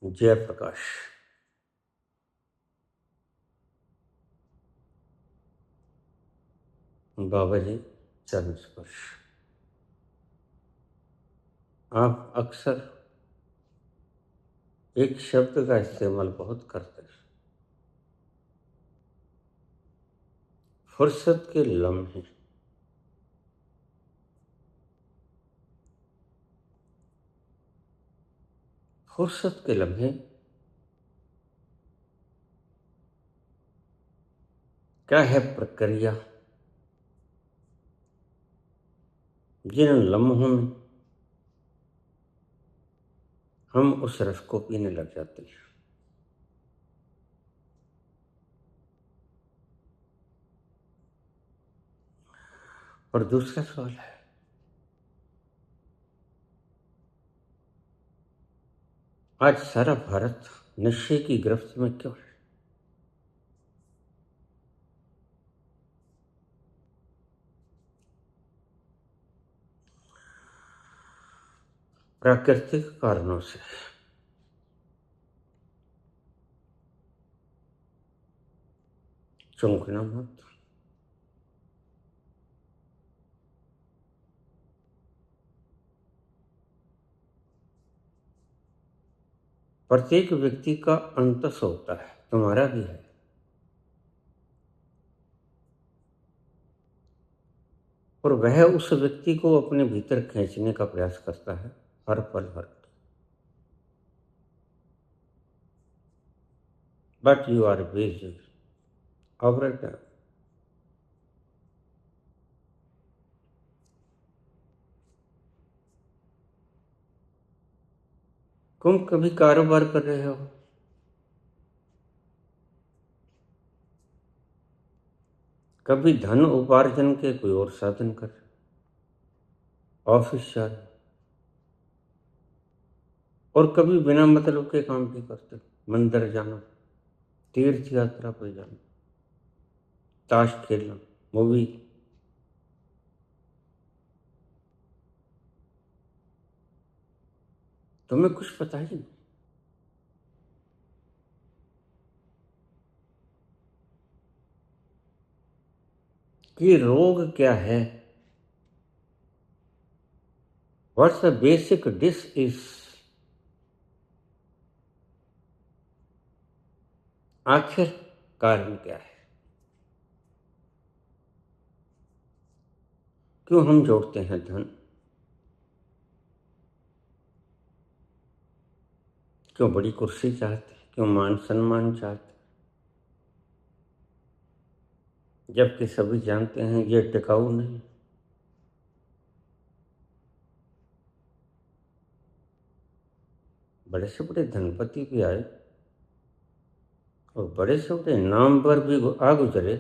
जयप्रकाश। बाबा जी चरण स्पर्श। आप अक्सर एक शब्द का इस्तेमाल बहुत करते हैं, फुर्सत के लम्हे। फुर्सत के लम्हे क्या है प्रक्रिया जिन लम्हों में हम उस रस को पीने लग जाते हैं। और दूसरा सवाल है, आज सारा भारत नशे की गिरफ्त में क्यों है? प्राकृतिक कारणों से। चौंकना मत। प्रत्येक व्यक्ति का अंतस होता है, तुम्हारा भी है। और वह उस व्यक्ति को अपने भीतर खींचने का प्रयास करता है हर पल हर। But you are busy operator. तुम कभी कारोबार कर रहे हो, कभी धन उपार्जन के कोई और साधन कर रहे हो, ऑफिस जा रहे हो, और कभी बिना मतलब के काम भी करते हो। मंदिर जाना, तीर्थ यात्रा पर जाना, ताश खेलना, मूवी। तुम्हें कुछ पता ही नहीं कि रोग क्या है। What's the basic dish is. आखिर कारण क्या है? क्यों हम जोड़ते हैं धन? क्यों बड़ी कुर्सी चाहते हैं? क्यों मान सम्मान चाहते हैं? जबकि सभी जानते हैं ये टिकाऊ नहीं। बड़े से बड़े धनपति भी आए और बड़े से बड़े नामवर भी आ गुजरे,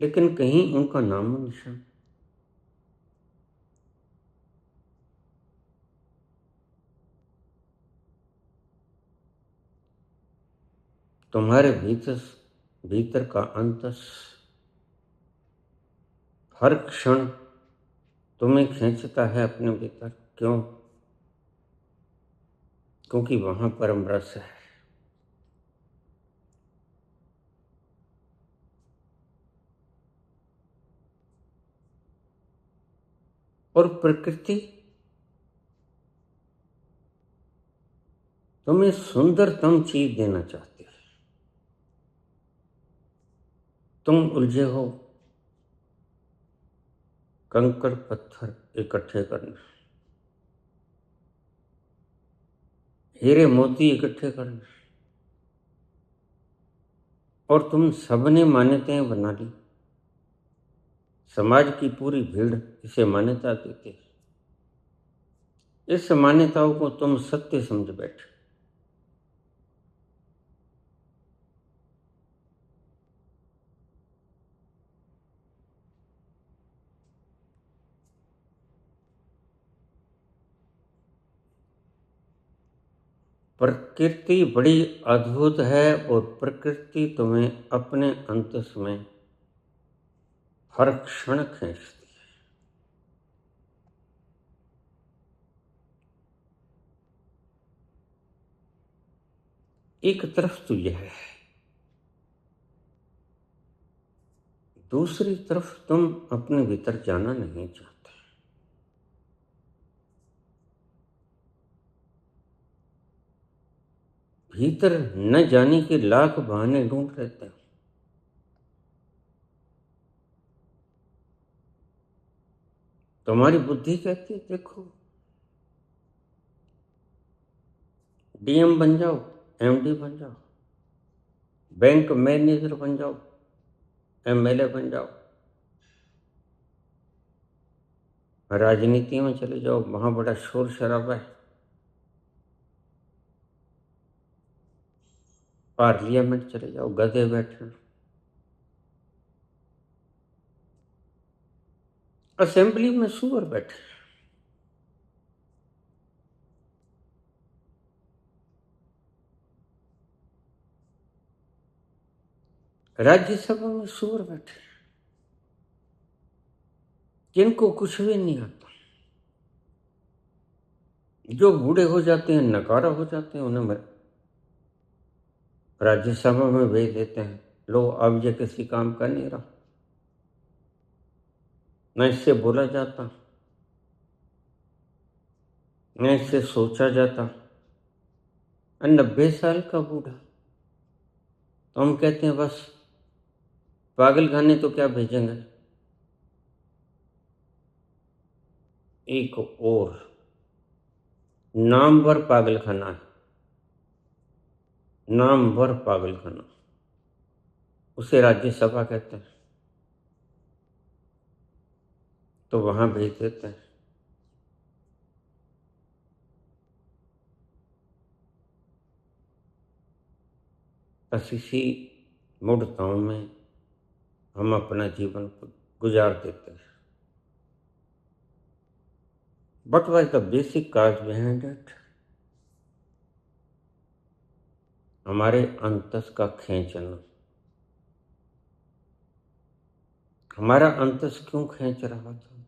लेकिन कहीं उनका नाम निशान। तुम्हारे भीतर भीतर का अंतस हर क्षण तुम्हें खींचता है अपने भीतर। क्यों? क्योंकि वहां परम रस है। और प्रकृति तुम्हें सुंदरतम चीज देना चाहती है। तुम उलझे हो कंकड़ पत्थर इकट्ठे करने, हीरे मोती इकट्ठे करने, और तुम सबने मान्यताएं बना ली। समाज की पूरी भीड़ इसे मान्यता देती है। इस मान्यताओं को तुम सत्य समझ बैठे। प्रकृति बड़ी अद्भुत है और प्रकृति तुम्हें अपने अंतस में हर क्षण खींचती है। एक तरफ तो यह है, दूसरी तरफ तुम अपने भीतर जाना नहीं चाहते। भीतर न जाने के लाख बहाने ढूंढ रहते हो। तुम्हारी बुद्धि कहती है देखो डीएम बन जाओ, एमडी बन जाओ, बैंक मैनेजर बन जाओ, एमएलए बन जाओ, राजनीति में चले जाओ, वहां बड़ा शोर शराबा है, पार्लियामेंट चले जाओ, गधे बैठे, असेंबली में सुअर बैठे, राज्यसभा में सुअर बैठे, जिनको कुछ भी नहीं आता, जो बूढ़े हो जाते हैं, नकारा हो जाते हैं, उन्हें राज्यसभा में भेज देते हैं। लो अब ये किसी काम का नहीं रहा, न इससे बोला जाता, न इससे सोचा जाता। 90 साल का बूढ़ा, तो हम कहते हैं बस पागल खाने तो क्या भेजेंगे। एक और नामवर पागल खाना है, नामवर पागल खाना, उसे राज्यसभा कहते हैं, तो वहां भेज देते हैं। बस इसी मूर्ताओं में हम अपना जीवन गुजार देते हैं। But what is the basic cause behind it? हमारे अंतस का खींचना। हमारा अंतस क्यों खींच रहा था?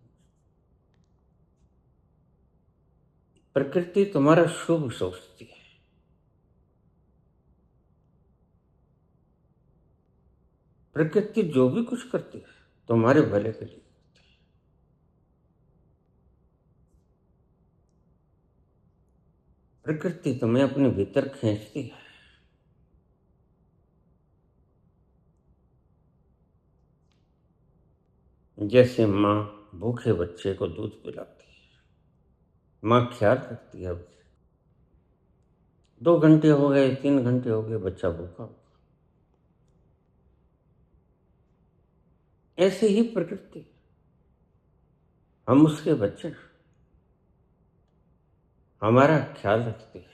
प्रकृति तुम्हारा शुभ सोचती है। प्रकृति जो भी कुछ करती है तुम्हारे भले के लिए। प्रकृति तुम्हें अपने भीतर खींचती है। जैसे माँ भूखे बच्चे को दूध पिलाती है, माँ ख्याल रखती है। 2 घंटे हो गए, 3 घंटे हो गए, बच्चा भूखा होगा। ऐसे ही प्रकृति, हम उसके बच्चे, हमारा ख्याल रखती है।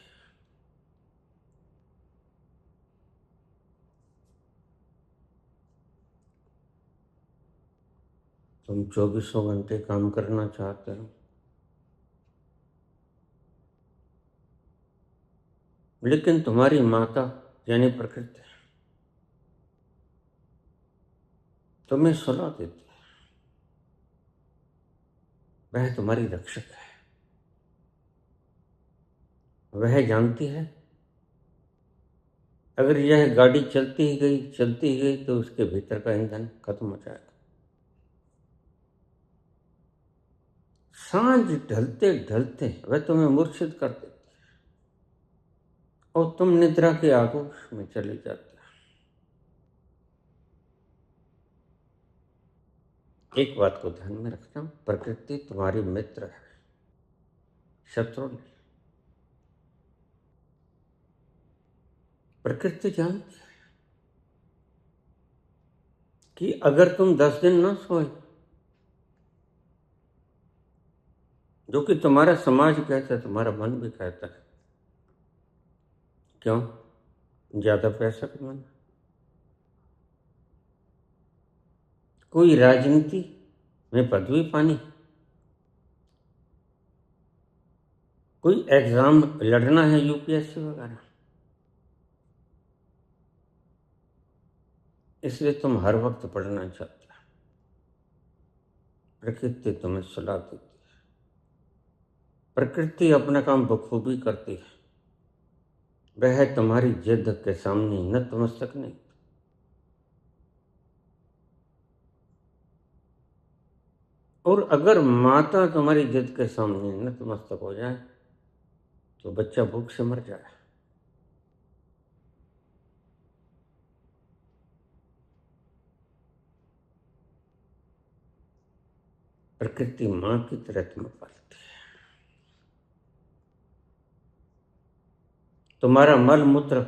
तुम 24 घंटे काम करना चाहते हो, लेकिन तुम्हारी माता यानी प्रकृति तुम्हें सुला देती है। वह तुम्हारी रक्षक है। वह जानती है अगर यह गाड़ी चलती ही गई तो उसके भीतर का ईंधन खत्म हो जाएगा। सांझ ढलते ढलते वह तुम्हें मूर्छित कर देती है और तुम निद्रा के आगोश में चले जाते हो। एक बात को ध्यान में रखना, प्रकृति तुम्हारी मित्र है, शत्रु नहीं। प्रकृति जानती है कि अगर तुम 10 दिन ना सोए, जो कि तुम्हारा समाज कहता है, तुम्हारा मन भी कहता है, क्यों? ज्यादा पैसा कमाना, कोई राजनीति में पदवी पानी, कोई एग्जाम लड़ना है यूपीएससी वगैरह, इसलिए तुम हर वक्त पढ़ना चाहते हो। प्रकृति तुम्हें सलाह देती है। प्रकृति अपना काम बखूबी करती है। वह तुम्हारी जिद के सामने नतमस्तक नहीं। और अगर माता तुम्हारी जिद के सामने नतमस्तक हो जाए तो बच्चा भूख से मर जाए। प्रकृति मां की तरह तुम्हें पालती है। तुम्हारा मल मूत्र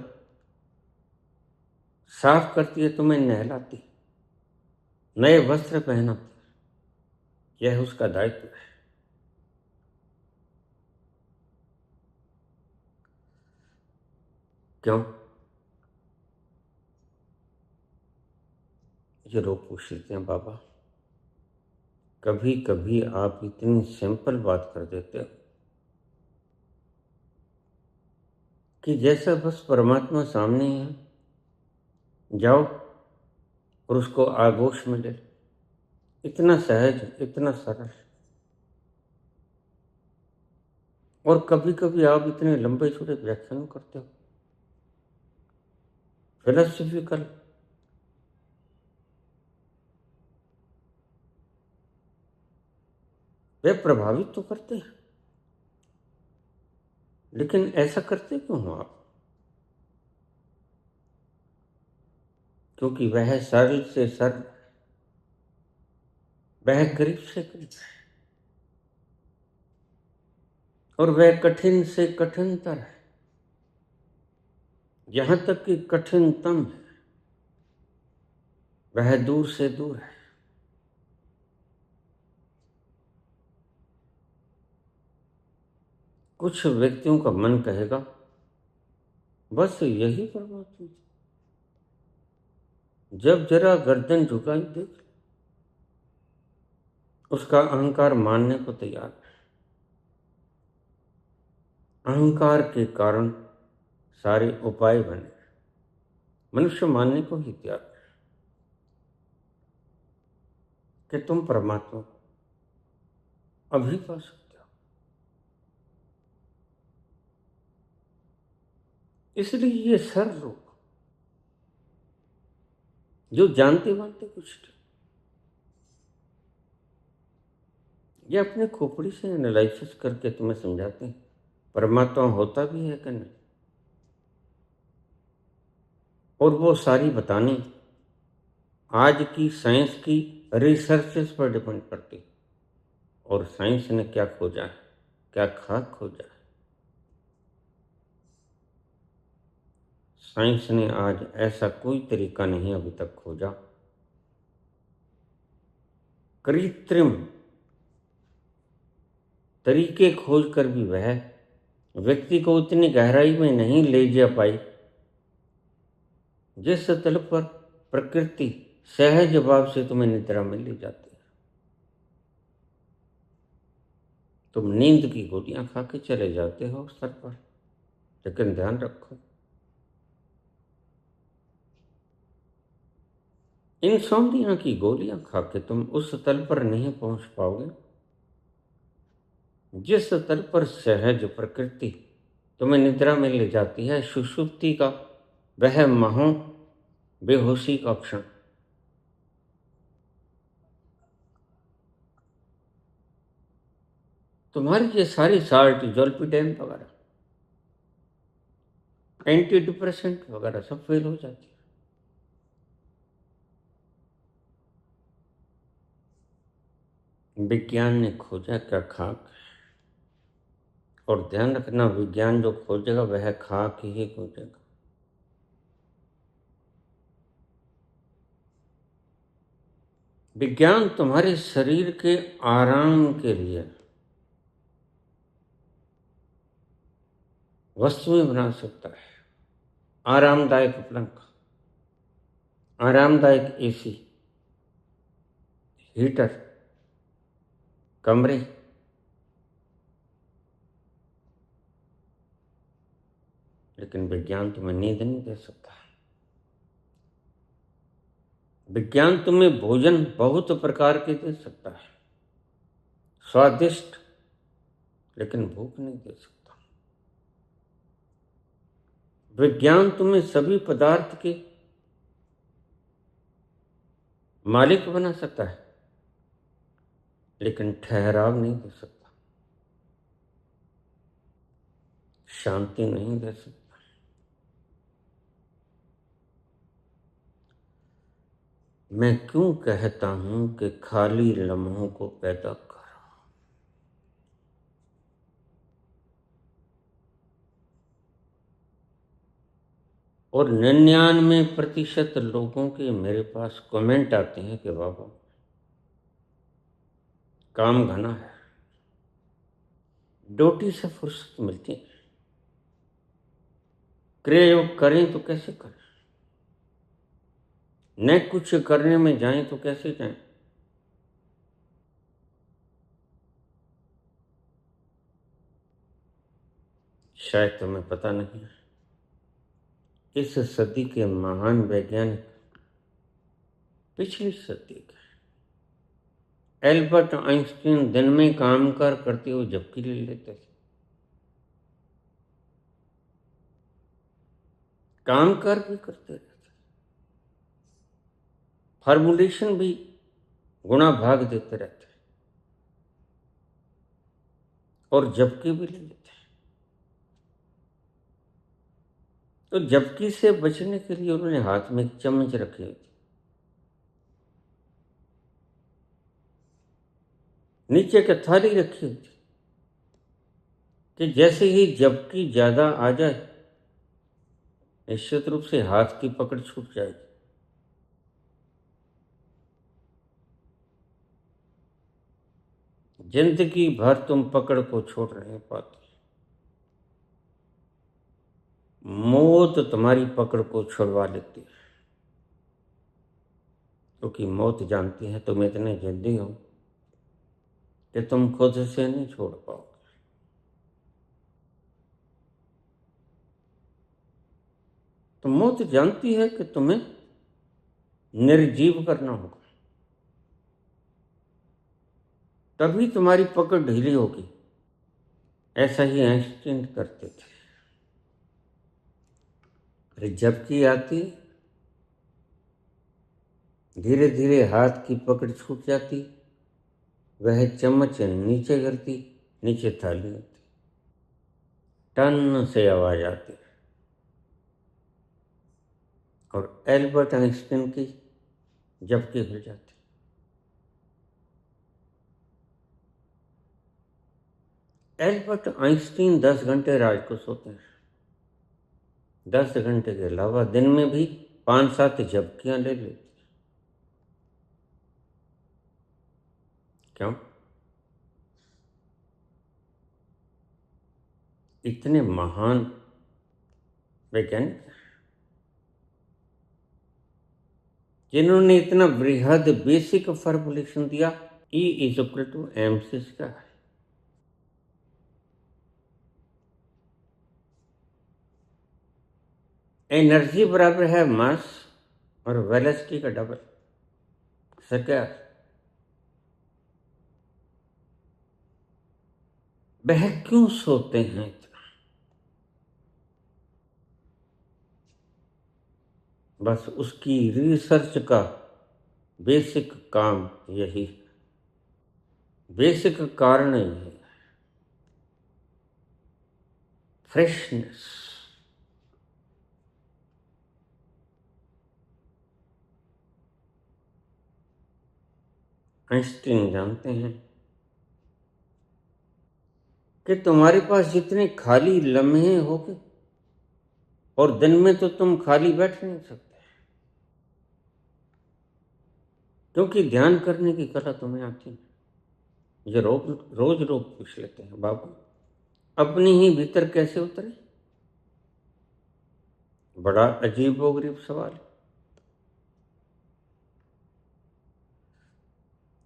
साफ करती है, तुम्हें नहलाती, नए वस्त्र पहनाती। यह उसका दायित्व है। क्यों? ये लोग पूछते हैं, बाबा कभी कभी आप इतनी सिंपल बात कर देते हो कि जैसा बस परमात्मा सामने है, जाओ और उसको आगोश में ले लो। इतना सहज, इतना सरल। और कभी कभी आप इतने लंबे चौड़े व्याख्यान करते हो, फिलोसफिकल। वे प्रभावित तो करते हैं, लेकिन ऐसा करते क्यों हो आप? क्योंकि वह सरल से सरल, वह करीब से करीब है, और वह कठिन से कठिनतर है। यहां तक कि कठिनतम है, वह दूर से दूर है। कुछ व्यक्तियों का मन कहेगा बस यही परमात्मा। जब जरा गर्दन झुकाई देख, उसका अहंकार मानने को तैयार है। अहंकार के कारण सारे उपाय बने, मनुष्य मानने को ही तैयार है कि तुम परमात्मा अभी पा सकते हो। इसलिए ये सर लोग जो जानते मानते कुछ नहीं, ये अपने खोपड़ी से एनालिसिस करके तुम्हें समझाते हैं परमात्मा होता भी है कि नहीं। और वो सारी बतानी आज की साइंस की रिसर्चेस पर डिपेंड करती। और साइंस ने क्या खोजा है, क्या खाक खोजा है। साइंस ने आज ऐसा कोई तरीका नहीं अभी तक खोजा, कृत्रिम तरीके खोज कर भी वह व्यक्ति को उतनी गहराई में नहीं ले जा पाई जिस तल पर प्रकृति सहज भाव से तुम्हें निद्रा में ले जाती है। तुम नींद की गोलियां खा के चले जाते हो स्तर पर, लेकिन ध्यान रखो इंसोम्निया की गोलियां खा के तुम उस तल पर नहीं पहुंच पाओगे जिस तल पर सहज प्रकृति तुम्हें निद्रा में ले जाती है। सुषुप्ति का वह महो बेहोशी का क्षण, तुम्हारी ये सारी साल्ट जोल्पिडेम वगैरह, एंटी डिप्रेसेंट वगैरह सब फेल हो जाती है। विज्ञान ने खोजा क्या? खाक। और ध्यान रखना, विज्ञान जो खोजेगा वह खाक ही खोजेगा। विज्ञान तुम्हारे शरीर के आराम के लिए वस्तुएं बना सकता है। आरामदायक पलंग, आरामदायक एसी, हीटर, कमरे, लेकिन विज्ञान तुम्हें नींद नहीं दे सकता। विज्ञान तुम्हें भोजन बहुत प्रकार के दे सकता है, स्वादिष्ट, लेकिन भूख नहीं दे सकता। विज्ञान तुम्हें सभी पदार्थ के मालिक बना सकता है, लेकिन ठहराव नहीं दे सकता, शांति नहीं दे सकता। मैं क्यों कहता हूं कि खाली लम्हों को पैदा कर। और 99% लोगों के मेरे पास कमेंट आते हैं कि बाबा काम घना है, ड्यूटी से फुर्सत मिलती है, क्रिया योग करें तो कैसे करें, न कुछ करने में जाएं तो कैसे जाएं। शायद तुम्हें पता नहीं है, इस सदी के महान वैज्ञानिक, पिछली सदी के एल्बर्ट आइंस्टीन दिन में काम करते हुए झपकी ले लेते थे। काम कर भी करते रहते, फार्मूलेशन भी गुणा भाग देते रहते और झपकी भी ले लेते। तो झपकी से बचने के लिए उन्होंने हाथ में एक चम्मच रखी हुई थी, नीचे एक थाली रखी हुई थी कि जैसे ही झपकी ज्यादा आ जाए निश्चित रूप से हाथ की पकड़ छूट जाएगी। जिंदगी भर तुम पकड़ को छोड़ नहीं पाते, मौत तुम्हारी पकड़ को छुड़वा लेती है, क्योंकि मौत जानती है तुम इतने जिद्दी हो कि तुम खुद से नहीं छोड़ पाओगे। तो मौत जानती है कि तुम्हें निर्जीव करना होगा, तभी तुम्हारी पकड़ ढीली होगी। ऐसा ही आइंस्टीन करते थे। फिर झपकी आती, धीरे धीरे हाथ की पकड़ छूट जाती, वह चम्मच नीचे गिरती, नीचे थाली होती, टन से आवाज आती और एल्बर्ट आइंस्टीन की झपकी खुल जाती। एल्बर्ट आइंस्टीन 10 घंटे रात को सोते हैं, 10 घंटे के अलावा दिन में भी 5-7 झपकियां ले लेते। क्यों? इतने महान वैज्ञानिक जिन्होंने इतना बृहद बेसिक फॉर्मूलेशन दिया, E=mc का है। एनर्जी बराबर है मास और वेलोसिटी का डबल। क्या वह क्यों सोते हैं इतना? बस उसकी रिसर्च का बेसिक काम यही है, बेसिक कारण यही है, फ्रेशनेस। आइंस्टीन जानते हैं कि तुम्हारे पास जितने खाली लम्हे होंगे, और दिन में तो तुम खाली बैठ नहीं सकते, क्योंकि ध्यान करने की कला तुम्हें आती है। ये रोज लोग पूछ लेते हैं, बाबू अपने ही भीतर कैसे उतरे? बड़ा अजीबोगरीब सवाल है।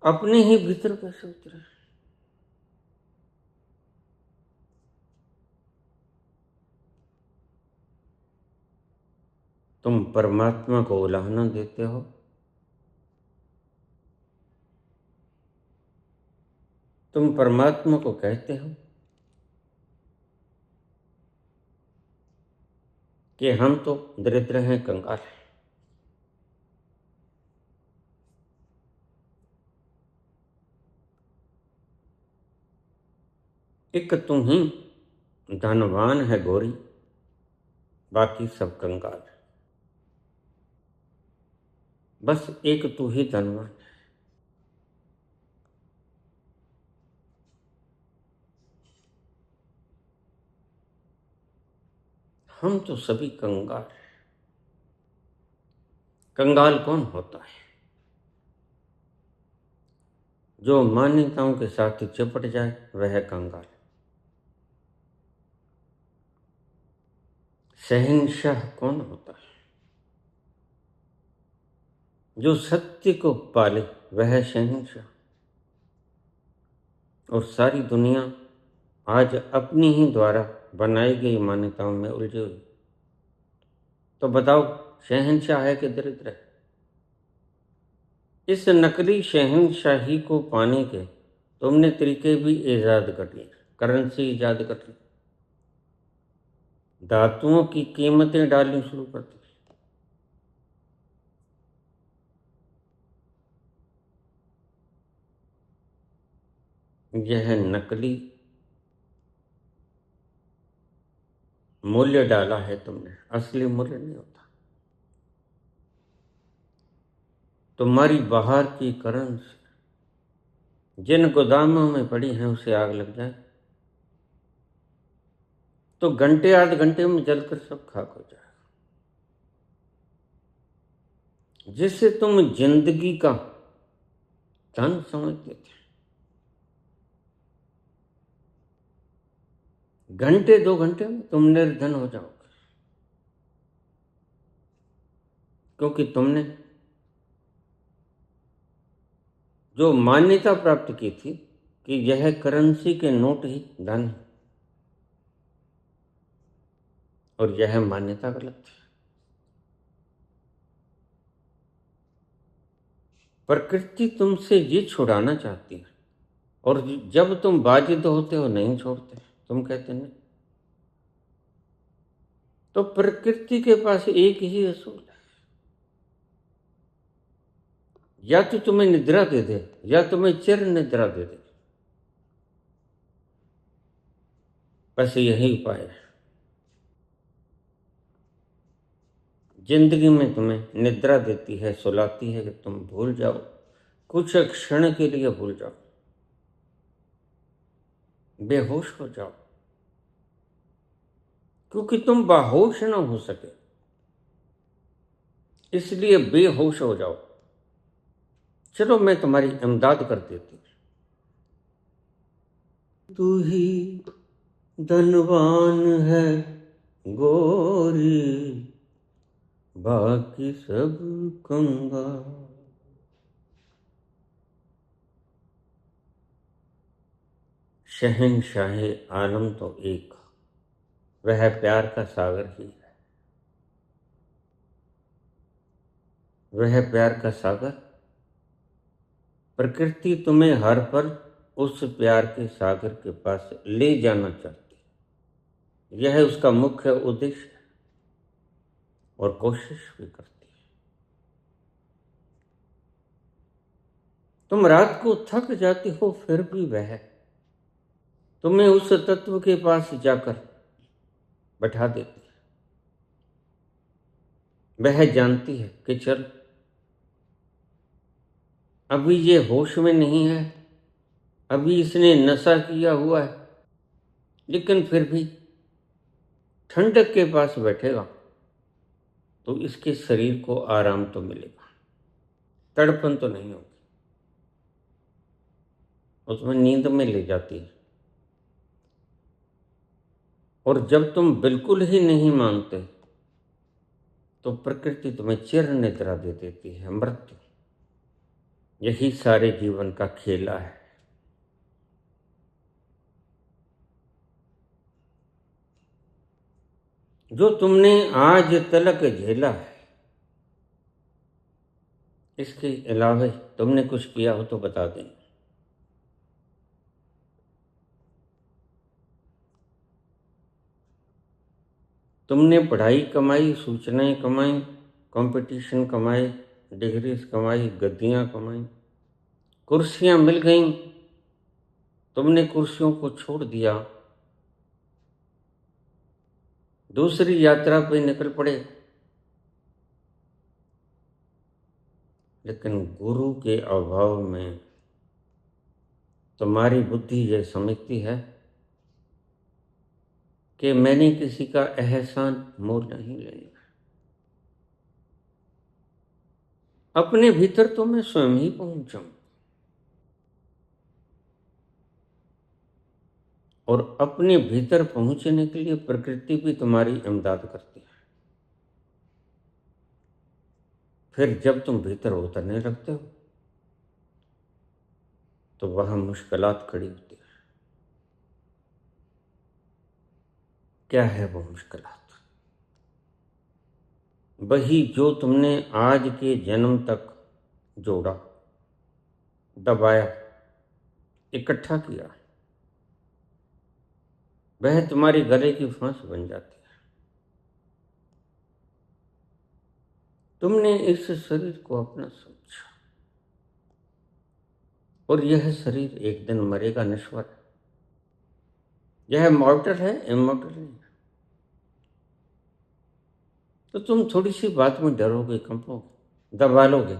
अपने ही भीतर कैसे उतरे? तुम परमात्मा को उलाहना देते हो, तुम परमात्मा को कहते हो कि हम तो दरिद्र हैं, कंगाल हैं। एक तू ही धनवान है गोरी, बाकी सब कंगाल। बस एक तू ही धनवान। हम तो सभी कंगाल। कंगाल कौन होता है? जो मान्यताओं के साथ चिपट जाए वह कंगाल। शहंशाह कौन होता है? जो सत्य को पाले वह शहंशाह। और सारी दुनिया आज अपनी ही द्वारा बनाई गई मान्यताओं में उलझी हुई। तो बताओ, शहंशाह है कि दरिद्र है? इस नकली शहंशाही को पाने के तुमने तरीके भी ईजाद कर लिए, करेंसी ईजाद कर ली, धातुओं की कीमतें डालनी शुरू कर दी। यह नकली मूल्य डाला है तुमने, असली मूल्य नहीं होता। तुम्हारी बाहर की करेंसी जिन गोदामों में पड़ी है उसे आग लग जाए तो घंटे आध घंटे में जलकर सब खाक हो जाए। जिसे तुम जिंदगी का धन समझते थे, घंटे दो घंटे में तुम निर्धन हो जाओगे, क्योंकि तुमने जो मान्यता प्राप्त की थी कि यह करेंसी के नोट ही धन है, और यह मान्यता गलत थी। प्रकृति तुमसे ये छुड़ाना चाहती है, और जब तुम बाजिद होते हो नहीं छोड़ते, तुम कहते नहीं। तो प्रकृति के पास एक ही असूल है, या तो तुम्हें निद्रा दे दे या तुम्हें चिर निद्रा दे दे। बस यही उपाय है। जिंदगी में तुम्हें निद्रा देती है, सुलाती है कि तुम भूल जाओ, कुछ क्षण के लिए भूल जाओ, बेहोश हो जाओ, क्योंकि तुम बाहोश ना हो सके इसलिए बेहोश हो जाओ। चलो मैं तुम्हारी इमदाद कर देती। तू ही धनवान है गोरी, बाकी सब कंगाल। शहंशाहे आलम तो एक, वह प्यार का सागर ही है। वह प्यार का सागर, प्रकृति तुम्हें हर पल उस प्यार के सागर के पास ले जाना चाहती है। यह उसका मुख्य उद्देश्य है, और कोशिश भी करती है। तुम रात को थक जाती हो, फिर भी वह तुम्हें उस तत्व के पास जाकर बैठा देती है। वह जानती है कि चल अभी ये होश में नहीं है, अभी इसने नशा किया हुआ है, लेकिन फिर भी ठंडक के पास बैठेगा तो इसके शरीर को आराम तो मिलेगा, तड़पन तो नहीं होगी, उसमें नींद में ले जाती है। और जब तुम बिल्कुल ही नहीं मानते तो प्रकृति तुम्हें चिर निद्रा दे देती है, मृत्यु। यही सारे जीवन का खेला है। जो तुमने आज तलक झेला है, इसके अलावा तुमने कुछ किया हो तो बता दें। तुमने पढ़ाई कमाई, सूचनाएं कमाई, कंपटीशन कमाए, डिग्रीज कमाई, गद्दियां कमाई, कुर्सियां मिल गईं, तुमने कुर्सियों को छोड़ दिया, दूसरी यात्रा पे निकल पड़े। लेकिन गुरु के अभाव में तुम्हारी बुद्धि ये समझती है कि मैंने किसी का एहसान मोल नहीं लेना। अपने भीतर तो मैं स्वयं ही पहुंचाऊं, और अपने भीतर पहुंचने के लिए प्रकृति भी तुम्हारी इमदाद करती है। फिर जब तुम भीतर उतरने लगते हो तो वहां मुश्किलात खड़ी होती है। क्या है वो मुश्किलात? वही जो तुमने आज के जन्म तक जोड़ा, दबाया, इकट्ठा किया, वह तुम्हारी गले की फांस बन जाती है। तुमने इस शरीर को अपना समझा, और यह शरीर एक दिन मरेगा, नश्वर है। यह मॉर्टल है, इमॉर्टल नहीं है। तो तुम थोड़ी सी बात में डरोगे, कंपोगे, दबा लोगे,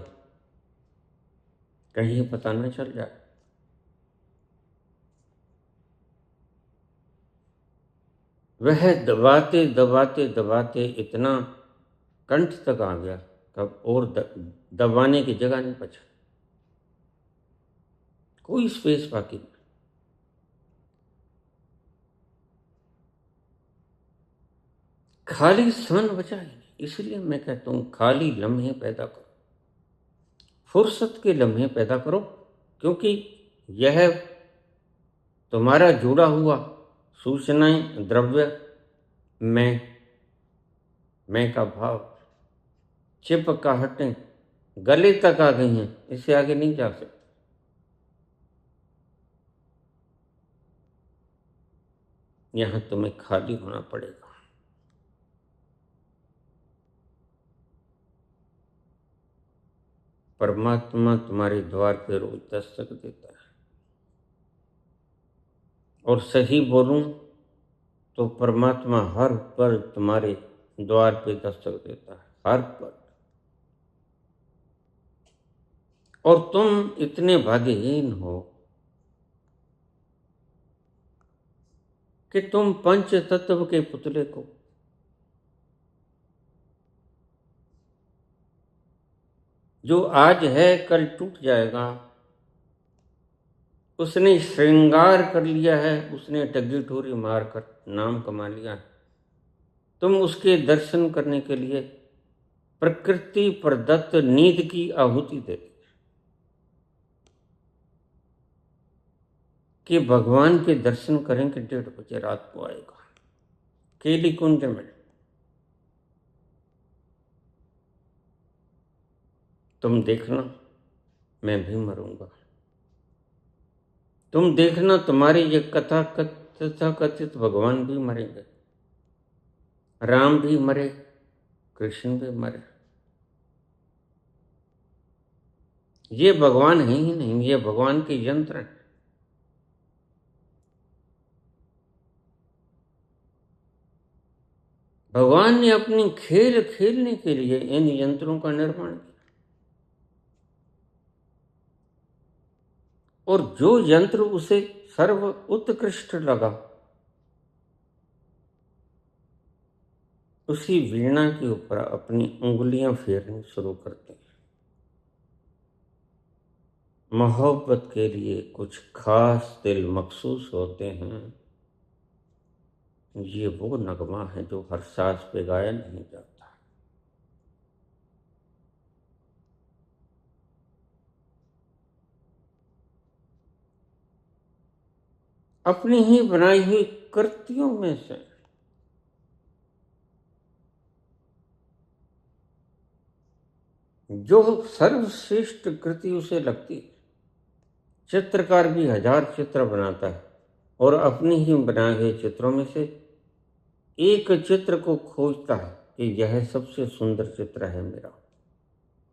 कहीं पता न चल जाए। वह दबाते दबाते दबाते इतना कंठ तक आ गया, तब और दबाने की जगह नहीं बचा, कोई स्पेस बाकी नहीं। खाली स्थान बचा ही नहीं। इसलिए मैं कहता हूं खाली लम्हे पैदा करो, फुर्सत के लम्हे पैदा करो, क्योंकि यह तुम्हारा जुड़ा हुआ सूचनाएं, द्रव्य, मैं का भाव, चिपकाहटें गले तक आ गई हैं, इससे आगे नहीं जा सकते। यहां तुम्हें खाली होना पड़ेगा। परमात्मा तुम्हारे द्वार पे रोज दस्तक देता है, और सही बोलूं तो परमात्मा हर पल तुम्हारे द्वार पे दस्तक देता है, हर पल। और तुम इतने भाग्यहीन हो कि तुम पंच तत्व के पुतले को जो आज है कल टूट जाएगा, उसने श्रृंगार कर लिया है, उसने टग्गी ठोरी मारकर नाम कमा लिया है। तुम उसके दर्शन करने के लिए प्रकृति प्रदत्त नींद की आहुति दे दी कि भगवान के दर्शन करेंगे, 1:30 रात को आएगा केली कुंज में। तुम देखना मैं भी मरूंगा, तुम देखना तुम्हारी ये कथित भगवान भी मरेंगे, राम भी मरे, कृष्ण भी मरे। ये भगवान है ही नहीं, ये भगवान के यंत्र हैं। भगवान ने अपनी खेल खेलने के लिए इन यंत्रों का निर्माण किया, और जो यंत्र उसे सर्व उत्कृष्ट लगा, उसी वीणा के ऊपर अपनी उंगलियां फेरनी शुरू करते हैं। मोहब्बत के लिए कुछ खास दिल मखसूस होते हैं। ये वो नगमा है जो हर सांस पे गाया नहीं जाता। अपनी ही बनाई हुई कृतियों में से जो सर्वश्रेष्ठ कृति उसे लगती है। चित्रकार भी 1000 चित्र बनाता है, और अपनी ही बनाए हुए चित्रों में से एक चित्र को खोजता है कि यह सबसे सुंदर चित्र है मेरा,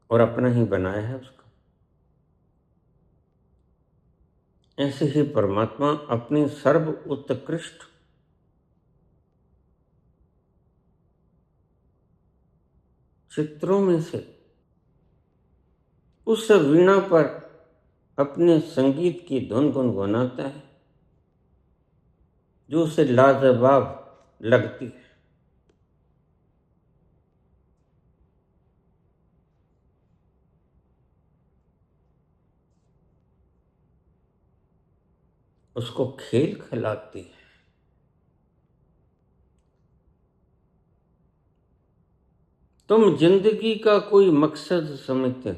और अपना ही बनाया है उसका। ऐसे ही परमात्मा अपने सर्व उत्कृष्ट चित्रों में से उस वीणा पर अपने संगीत की धुन गुनगुनाता है जो उसे लाजवाब लगती है। उसको खेल खिलाती है। तुम जिंदगी का कोई मकसद समझते हो?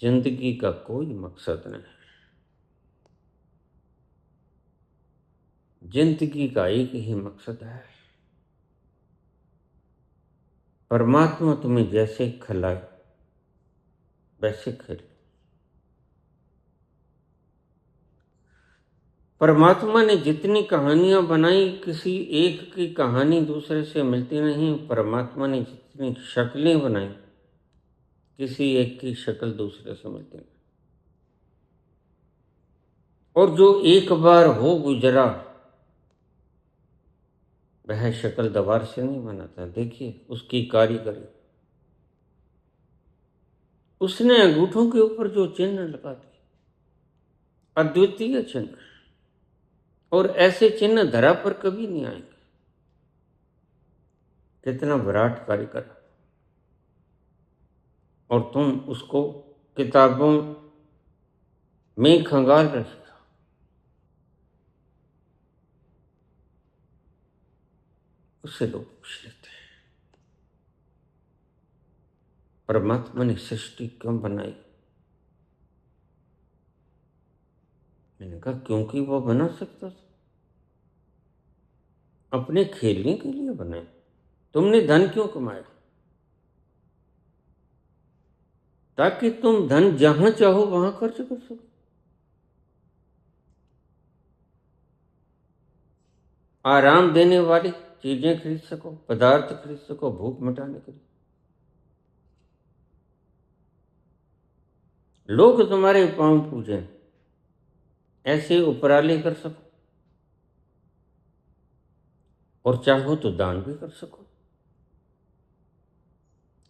जिंदगी का कोई मकसद नहीं। जिंदगी का एक ही मकसद है, परमात्मा तुम्हें जैसे खिलाए वैसे खेलो। परमात्मा ने जितनी कहानियां बनाई, किसी एक की कहानी दूसरे से मिलती नहीं। परमात्मा ने जितनी शक्लें बनाई, किसी एक की शक्ल दूसरे से मिलती नहीं। और जो एक बार हो गुजरा वह शक्ल दोबारा से नहीं बनाता। देखिए उसकी कारीगरी। उसने अंगूठों के ऊपर जो चिन्ह लगा दिए, अद्वितीय चिन्ह, और ऐसे चिन्ह धरा पर कभी नहीं आएंगे। कितना विराट कारीगर। और तुम उसको किताबों में खंगाल रहे। उससे लोग पूछ लेते हैं परमात्मा ने सृष्टि क्यों बनाई? मैंने कहा क्योंकि वो बना सकता था, अपने खेलने के लिए बनाए। तुमने धन क्यों कमाया? ताकि तुम धन जहां चाहो वहां खर्च कर सको। आराम देने वाली चीजें खरीद सको, पदार्थ खरीद सको, भूख मिटाने के लिए। लोग तुम्हारे पांव पूजे, ऐसे उपराले कर सको, और चाहो तो दान भी कर सको,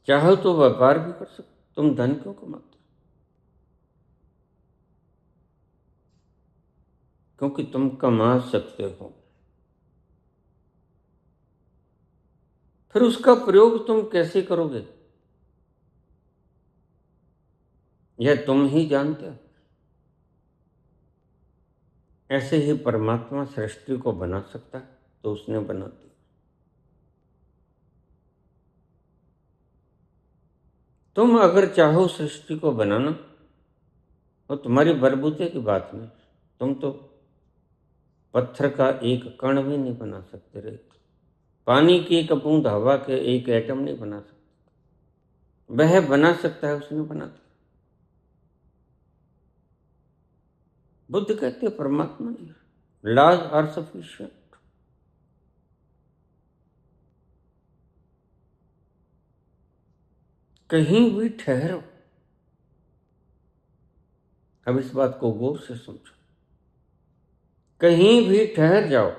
चाहो तो व्यापार भी कर सको। तुम धन क्यों कमाते? क्योंकि तुम कमा सकते हो। फिर उसका प्रयोग तुम कैसे करोगे यह तुम ही जानते हो। ऐसे ही परमात्मा सृष्टि को बना सकता है तो उसने बना दी। तुम अगर चाहो सृष्टि को बनाना तो तुम्हारी बलबूते की बात नहीं। तुम तो पत्थर का एक कण भी नहीं बना सकते, रेत, पानी की एक बूंद, हवा के एक एटम नहीं बना सकते। वह बना सकता है, उसने बना दिया। बुद्ध कहते हैं परमात्मा ने लॉज आर सफिशिएंट। कहीं भी ठहरो। अब इस बात को गौर से समझो। कहीं भी ठहर जाओ,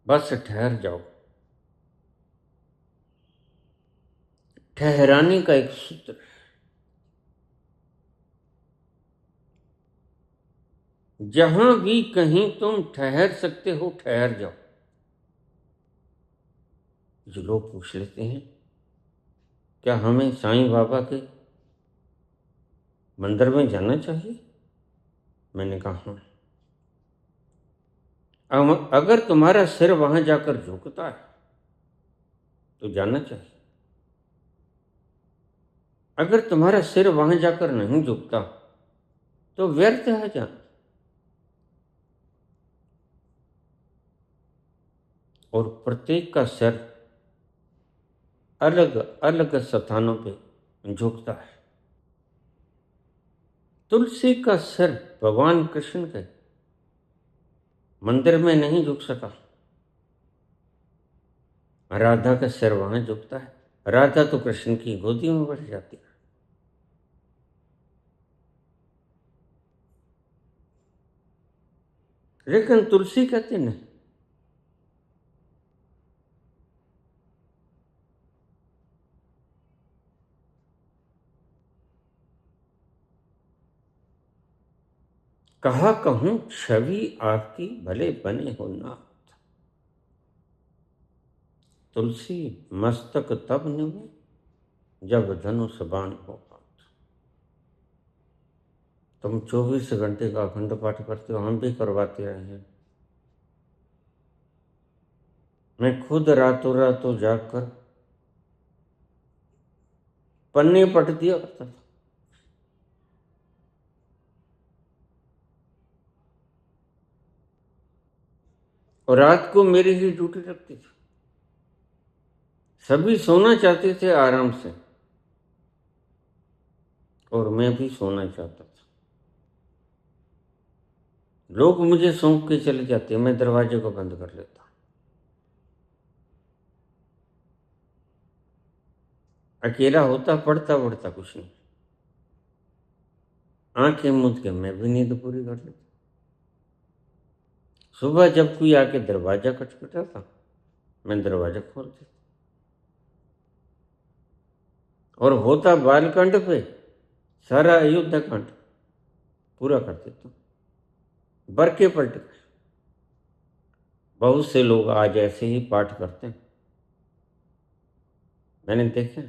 बस ठहर जाओ। ठहराने का एक सूत्र है। जहां भी कहीं तुम ठहर सकते हो ठहर जाओ। जो लोग पूछ लेते हैं क्या हमें साईं बाबा के मंदिर में जाना चाहिए? मैंने कहा हाँ, अगर तुम्हारा सिर वहां जाकर झुकता है तो जाना चाहिए। अगर तुम्हारा सिर वहां जाकर नहीं झुकता तो व्यर्थ है जाना। और प्रत्येक का सिर अलग अलग स्थानों पे झुकता है। तुलसी का सिर भगवान कृष्ण के मंदिर में नहीं झुक सका, राधा का सिर वहां झुकता है। राधा तो कृष्ण की गोदी में बैठ जाती है। लेकिन तुलसी कहते नहीं, कहा कहूं छवि आपकी भले बने हो नाथ, तुलसी मस्तक तब निभे जब धनुष बाण हो हाथ। तुम 24 घंटे का अखंड पाठ करते हो, हम भी करवाते रहे हैं। मैं खुद रातों रातों जाकर पन्ने पट दिया करता था। और रात को मेरी ही ड्यूटी लगती थी। सभी सोना चाहते थे आराम से, और मैं भी सोना चाहता था। लोग मुझे सौंप के चले जाते, मैं दरवाजे को बंद कर लेता। अकेला होता, पढ़ता वढ़ता कुछ नहीं, आंखें मूंद के मैं भी नींद पूरी कर लेता। सुबह जब कोई आके दरवाजा खटखटाता, मैं दरवाजा खोल देता, और होता बालकांड पे सारा अयोध्या कांड पूरा कर देता। बरके पलट गए। बहुत से लोग आज ऐसे ही पाठ करते हैं, मैंने देखे।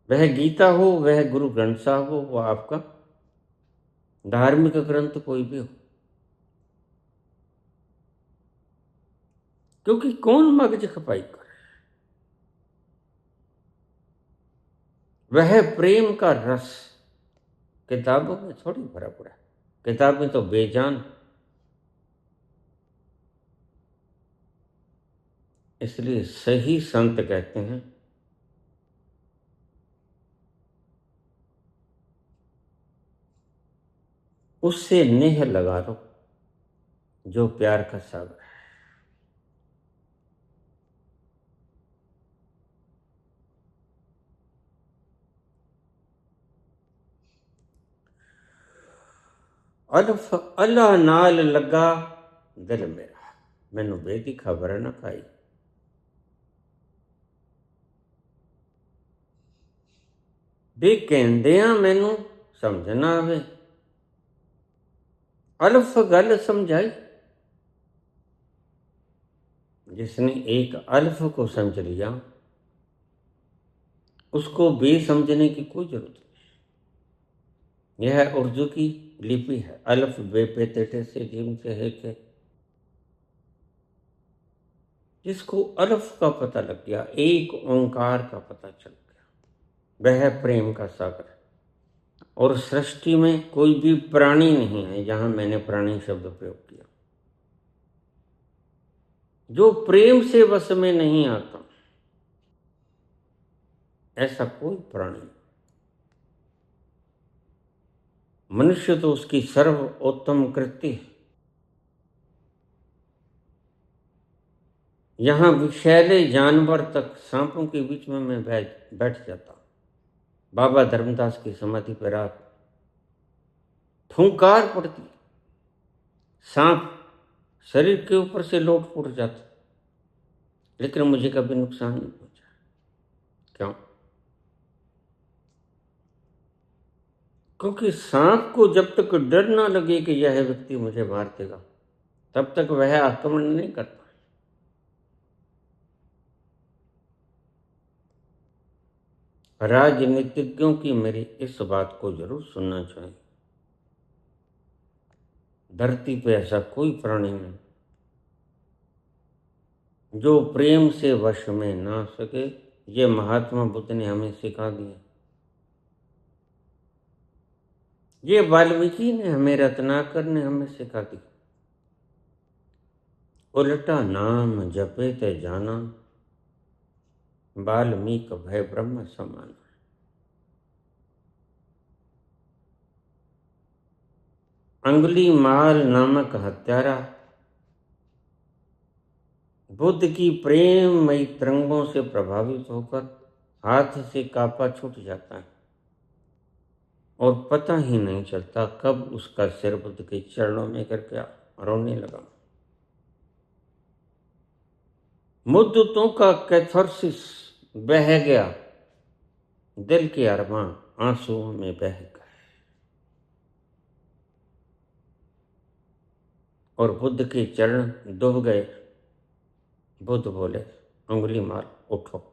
वह गीता हो, वह गुरु ग्रंथ साहब हो, वह आपका धार्मिक ग्रंथ कोई भी हो, क्योंकि कौन मगज खपाई करे। वह प्रेम का रस किताबों में थोड़ी भरा पड़ा है। किताबें तो बेजान, इसलिए सही संत कहते हैं उससे नेह लगा लो जो प्यार का सागर है। अल्फ अल्लाह नाल लगा दिल मेरा, मैनू बेदी खबर ना खाई। भी कहंदियां मैनू समझ ना आवे, अल्फ गल समझाई। जिसने एक अल्फ को समझ लिया, उसको बे समझने की कोई जरूरत नहीं। यह उर्दू की लिपि है, अल्फ बे पे तेटे से जीम से है के। जिसको अल्फ का पता लग गया, एक ओंकार का पता चल गया, वह प्रेम का सागर है। और सृष्टि में कोई भी प्राणी नहीं है, जहां मैंने प्राणी शब्द प्रयोग किया, जो प्रेम से वश में नहीं आता। ऐसा कोई प्राणी, मनुष्य तो उसकी सर्वोत्तम कृति है। यहां विषैले जानवर तक, सांपों के बीच में मैं बैठ जाता। बाबा धर्मदास की समाधि पर रात फूंकार पड़ती, सांप शरीर के ऊपर से लोट फूट जाता, लेकिन मुझे कभी नुकसान नहीं पहुंचा। क्यों? क्योंकि सांप को जब तक डर ना लगे कि यह व्यक्ति मुझे मार देगा, तब तक वह आक्रमण नहीं करता। राजनीतिज्ञों की मेरी इस बात को जरूर सुनना चाहिए। धरती पे ऐसा कोई प्राणी नहीं जो प्रेम से वश में ना सके। ये महात्मा बुद्ध ने हमें सिखा दिया। ये वाल्मीकि ने हमें, रत्नाकर ने हमें सिखा दी। उल्टा नाम जपे ते जाना, वाल्मीकि भय ब्रह्म समान। अंगुलीमाल नामक हत्यारा बुद्ध की प्रेममयी तरंगों से प्रभावित होकर हाथ से कापा छूट जाता है और पता ही नहीं चलता कब उसका सिर बुद्ध के चरणों में करके रोने लगा। मुद्दतों का कैथारसिस बह गया, दिल के अरमां आंसुओं में बह गए और बुद्ध के चरण डूब गए। बुद्ध बोले, अंगुलीमाल उठो।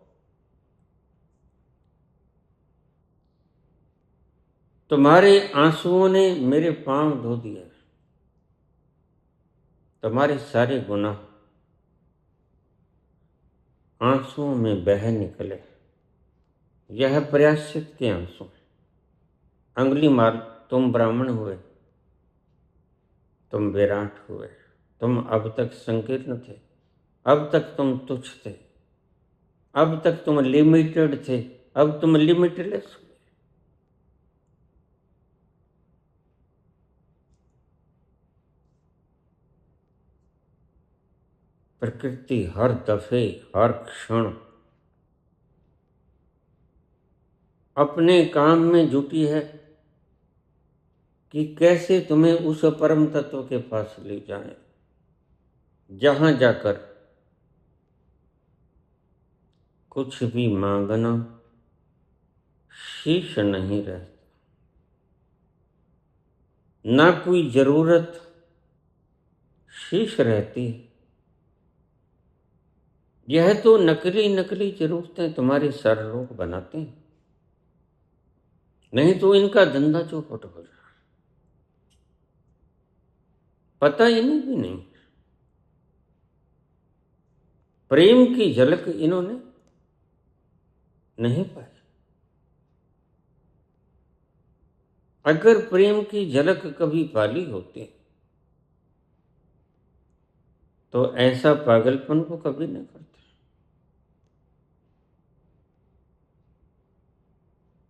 तुम्हारे आंसुओं ने मेरे पांव धो दिए, तुम्हारे सारे गुनाह आंसुओं में बह निकले। यह प्रायश्चित के आंसू। अंगुलीमाल, तुम ब्राह्मण हुए, तुम विराट हुए, तुम अब तक संकीर्ण थे, अब तक तुम तुच्छ थे, अब तक तुम लिमिटेड थे, अब तुम लिमिटलेस हुए। प्रकृति हर दफे, हर क्षण अपने काम में जुटी है कि कैसे तुम्हें उस परम तत्व के पास ले जाए, जहां जाकर कुछ भी मांगना शेष नहीं रहता, ना कोई जरूरत शेष रहती है। यह तो नकली नकली जरूरतें तुम्हारे सर लोग बनाते हैं, नहीं तो इनका धंधा चौपट हो जाए। पता इन्हें भी नहीं, प्रेम की झलक इन्होंने नहीं पाई। अगर प्रेम की झलक कभी पाली होती तो ऐसा पागलपन को कभी नहीं करते।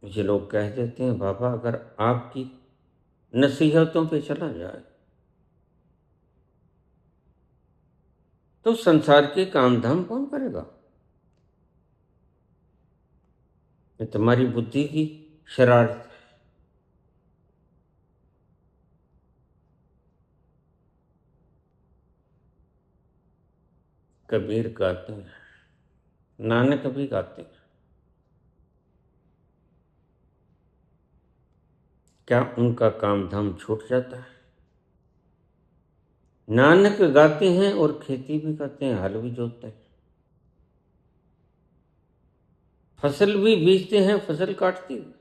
मुझे लोग कह देते हैं, बाबा अगर आपकी नसीहतों पे चला जाए तो संसार के काम धाम कौन करेगा? ये तुम्हारी बुद्धि की शरारत है। कबीर गाते हैं, नानक भी गाते हैं। क्या उनका काम धाम छूट जाता है? नानक गाते हैं और खेती भी करते हैं, हल भी जोतते हैं, फसल भी बीजते हैं, फसल काटते हैं।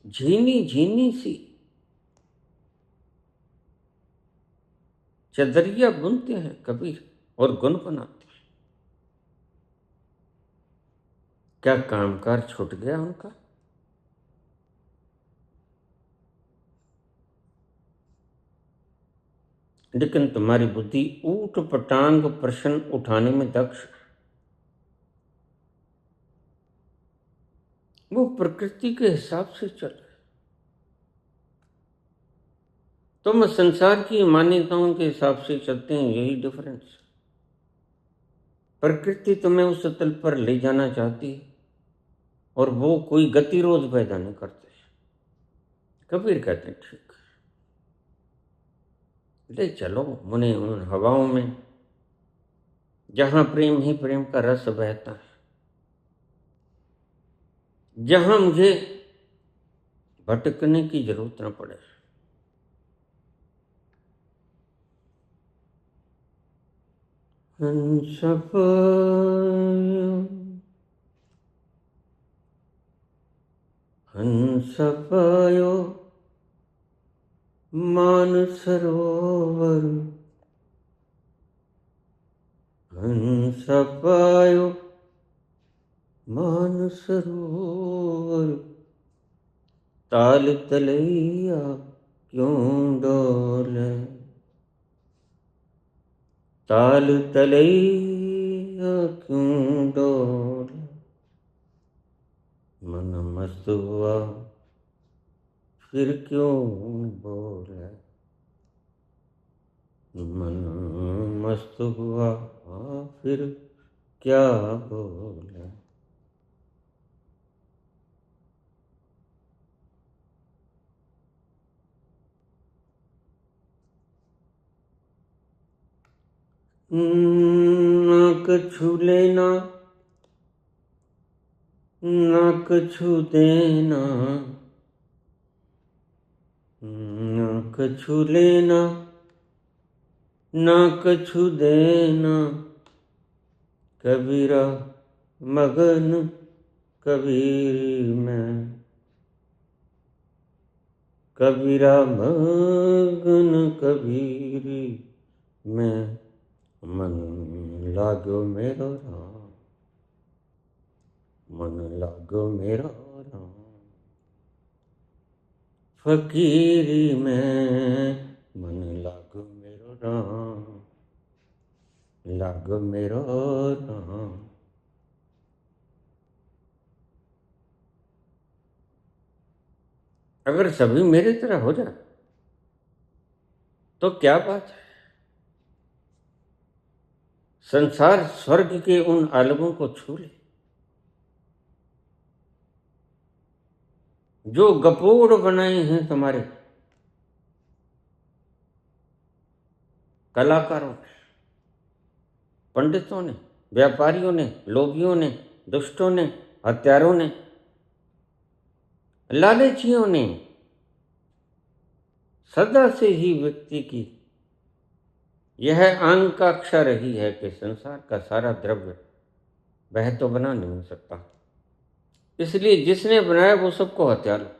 झीनी झीनी सी चदरिया बुनते हैं कबीर और गुन बनाते हैं। क्या कामकाज छूट गया उनका? लेकिन तुम्हारी बुद्धि ऊट पटांग प्रश्न उठाने में दक्ष, वो प्रकृति के हिसाब से चल रहे। तुम संसार की मान्यताओं के हिसाब से चलते हैं, यही डिफरेंस। प्रकृति तुम्हें उस तल पर ले जाना चाहती है और वो कोई गतिरोध पैदा नहीं करते। कबीर कहते हैं, ठीक ले चलो मुने उन हवाओं में जहां प्रेम ही प्रेम का रस बहता है, जहां मुझे भटकने की जरूरत न पड़े। हंस पायो मानसरोवर, हंस पायो मानसरोवर, ताल तलैया क्यों डोले, ताल तलैया क्यों डोले, मन मस्त हुआ फिर क्यों बोले, मन मस्त हुआ फिर क्या बोले। नाक छू लेना, नाक छू देना, नाक छू लेना, नाक छू देना, कबीरा मगन कबीर में, कबीरा मगन कबीरी में, मन लागो मेरा राम, मन लागो मेरा राम, फकीरी में, मन लागो मेरो राम, लागो मेरो राम। अगर सभी मेरी तरह हो जाए तो क्या बात है। संसार स्वर्ग के उन आलमों को छू ले जो गपोड़ बनाए हैं तुम्हारे कलाकारों ने, पंडितों ने, व्यापारियों ने, लोभियों ने, दुष्टों ने, हत्यारों ने, लालचियों ने। सदा से ही व्यक्ति की यह आकांक्षा रही है कि संसार का सारा द्रव्य वह तो बना नहीं सकता, इसलिए जिसने बनाया वो सबको हत्या लो,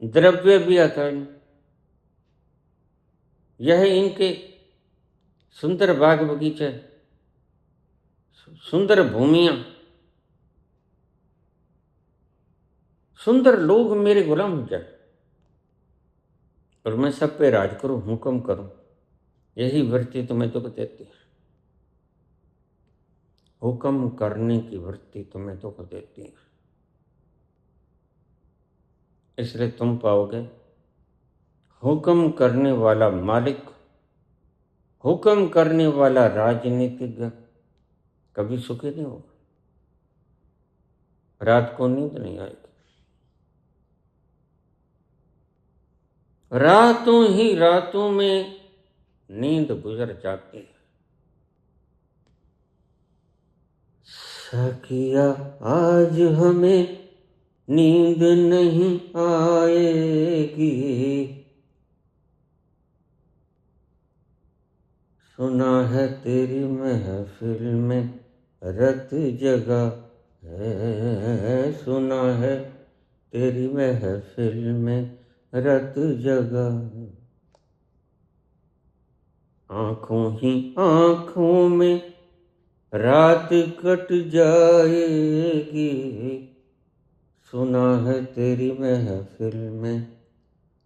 द्रव्य भी हत्या लो। यह इनके सुंदर बाग बगीचे, सुंदर भूमियां, सुंदर लोग मेरे गुलाम हो जाए और मैं सब पे राज करूं, हुक्म करूं, यही वृत्ति तुम्हें दुख देती है। हुक्म करने की वृत्ति तुम्हें दुख देती है। इसलिए तुम पाओगे हुक्म करने वाला मालिक, हुक्म करने वाला राजनीतिज्ञ कभी सुखी नहीं होगा, रात को नींद नहीं आएगी, रातों ही रातों में नींद गुजर जाती है। सखिया आज हमें नींद नहीं आएगी, सुना है तेरी महफिल में रत जगा है, सुना है तेरी महफिल में रत जगा है। आंखों ही आंखों में रात कट जाएगी, सुना है तेरी महफिल में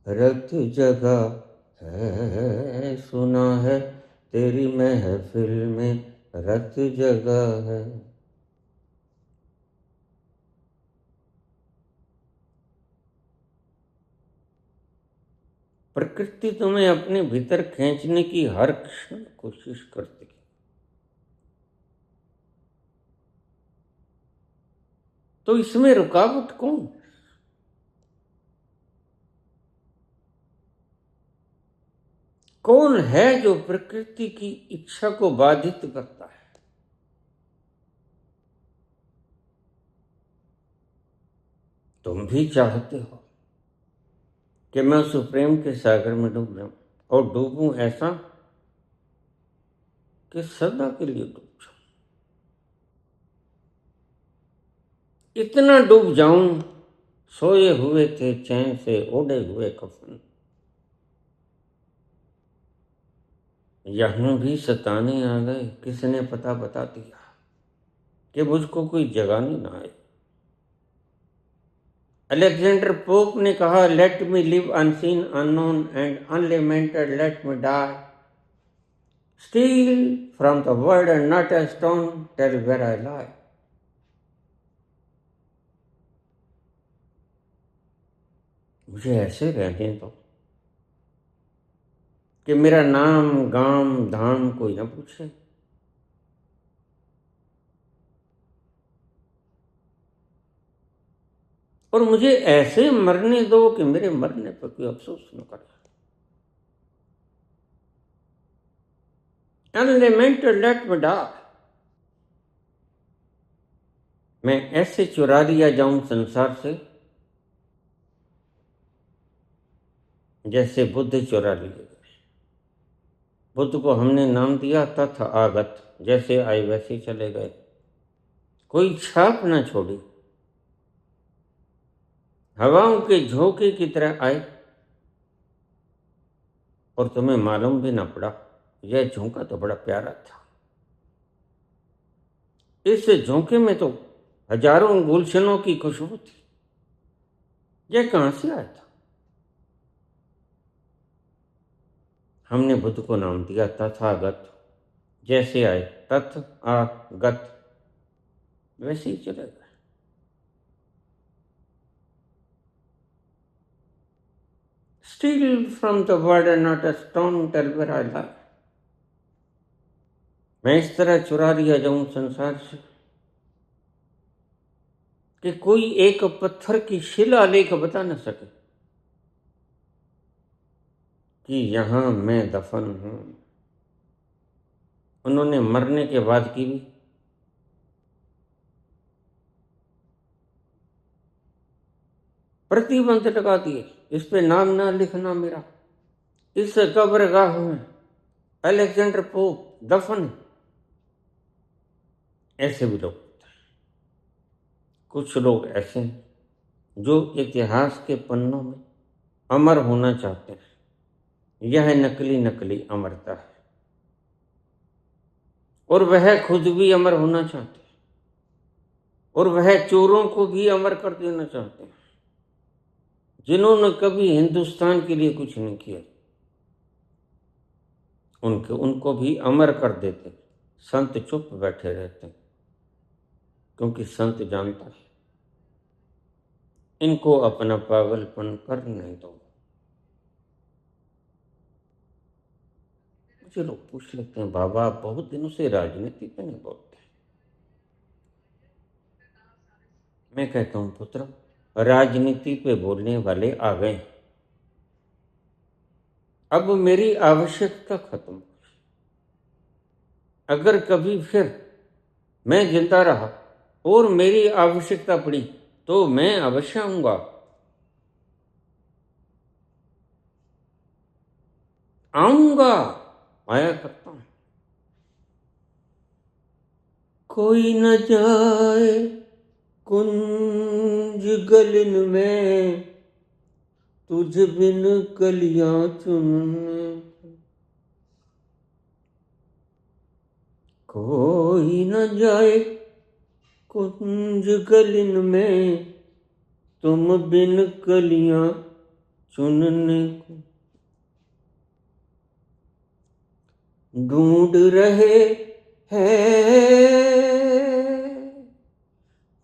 रत जगा है, सुना है तेरी महफिल में रत जगा है। प्रकृति तुम्हें अपने भीतर खींचने की हर क्षण कोशिश करती है, तो इसमें रुकावट कौन? कौन है जो प्रकृति की इच्छा को बाधित करता है? तुम भी चाहते हो कि मैं उस प्रेम के सागर में डूब जाऊं, और डूबूं ऐसा कि सदा के लिए डूब जाऊं, इतना डूब जाऊं सोए हुए थे चैन से ओढ़े हुए कफन, यहां भी सताने आ गए, किसने पता बता दिया कि मुझको कोई जगाने ना आए। अलेक्जेंडर पोप ने कहा, let me live unseen unknown and unlamented, let me die steal from the world and not a stone, tell where I lie। मुझे ऐसे रहने दो कि मेरा नाम गाम धाम कोई ना पूछे। और मुझे ऐसे मरने दो कि मेरे मरने पर कोई अफसोस न करे। Unlimited let me die। मैं ऐसे चुरा लिया जाऊं संसार से जैसे बुद्ध चुरा लिए गए। बुद्ध को हमने नाम दिया तथ आगत, जैसे आए वैसे ही चले गए, कोई छाप ना छोड़ी। हवाओं के झोंके की तरह आए और तुम्हें मालूम भी ना पड़ा। यह झोंका तो बड़ा प्यारा था। इस झोंके में तो हजारों गुलशनों की खुशबू थी। यह कहां से आया था? हमने बुद्ध को नाम दिया तथागत, जैसे आए तथ आगत वैसे ही चले गए। Steal from the word and not a stone tell where I lie। मैं इस तरह चुरा लिया जाऊं संसार से कि कोई एक पत्थर की शिलालेख बता न सके कि यहां मैं दफन हूं। उन्होंने मरने के बाद की भी प्रतिबंध लगा दिए, इस पे नाम ना लिखना मेरा। इस कब्रगाह में अलेक्जेंडर पोप दफन है। ऐसे भी लोग होते हैं। कुछ लोग ऐसे हैं जो इतिहास के पन्नों में अमर होना चाहते हैं। यह नकली नकली अमरता है और वह खुद भी अमर होना चाहते हैं और वह चोरों को भी अमर कर देना चाहते हैं जिन्होंने कभी हिंदुस्तान के लिए कुछ नहीं किया। उनको भी अमर कर देते। संत चुप बैठे रहते क्योंकि संत जानता है इनको अपना पागलपन करने दो। मुझे लोग पूछ लेते हैं, बाबा आप बहुत दिनों से राजनीति पे नहीं बोलते। मैं कहता हूं पुत्र, राजनीति पे बोलने वाले आ गए। अब मेरी आवश्यकता खत्म। अगर कभी फिर मैं जिंदा रहा और मेरी आवश्यकता पड़ी तो मैं अवश्य आऊंगा। आऊंगा, आया करता हूं। कोई न जाए कुंज गलन में, तुझ बिन कलियां चुनने। कोई न जाए कुंज गलन में, तुम बिन कलियां चुनने को। ढूंढ रहे हैं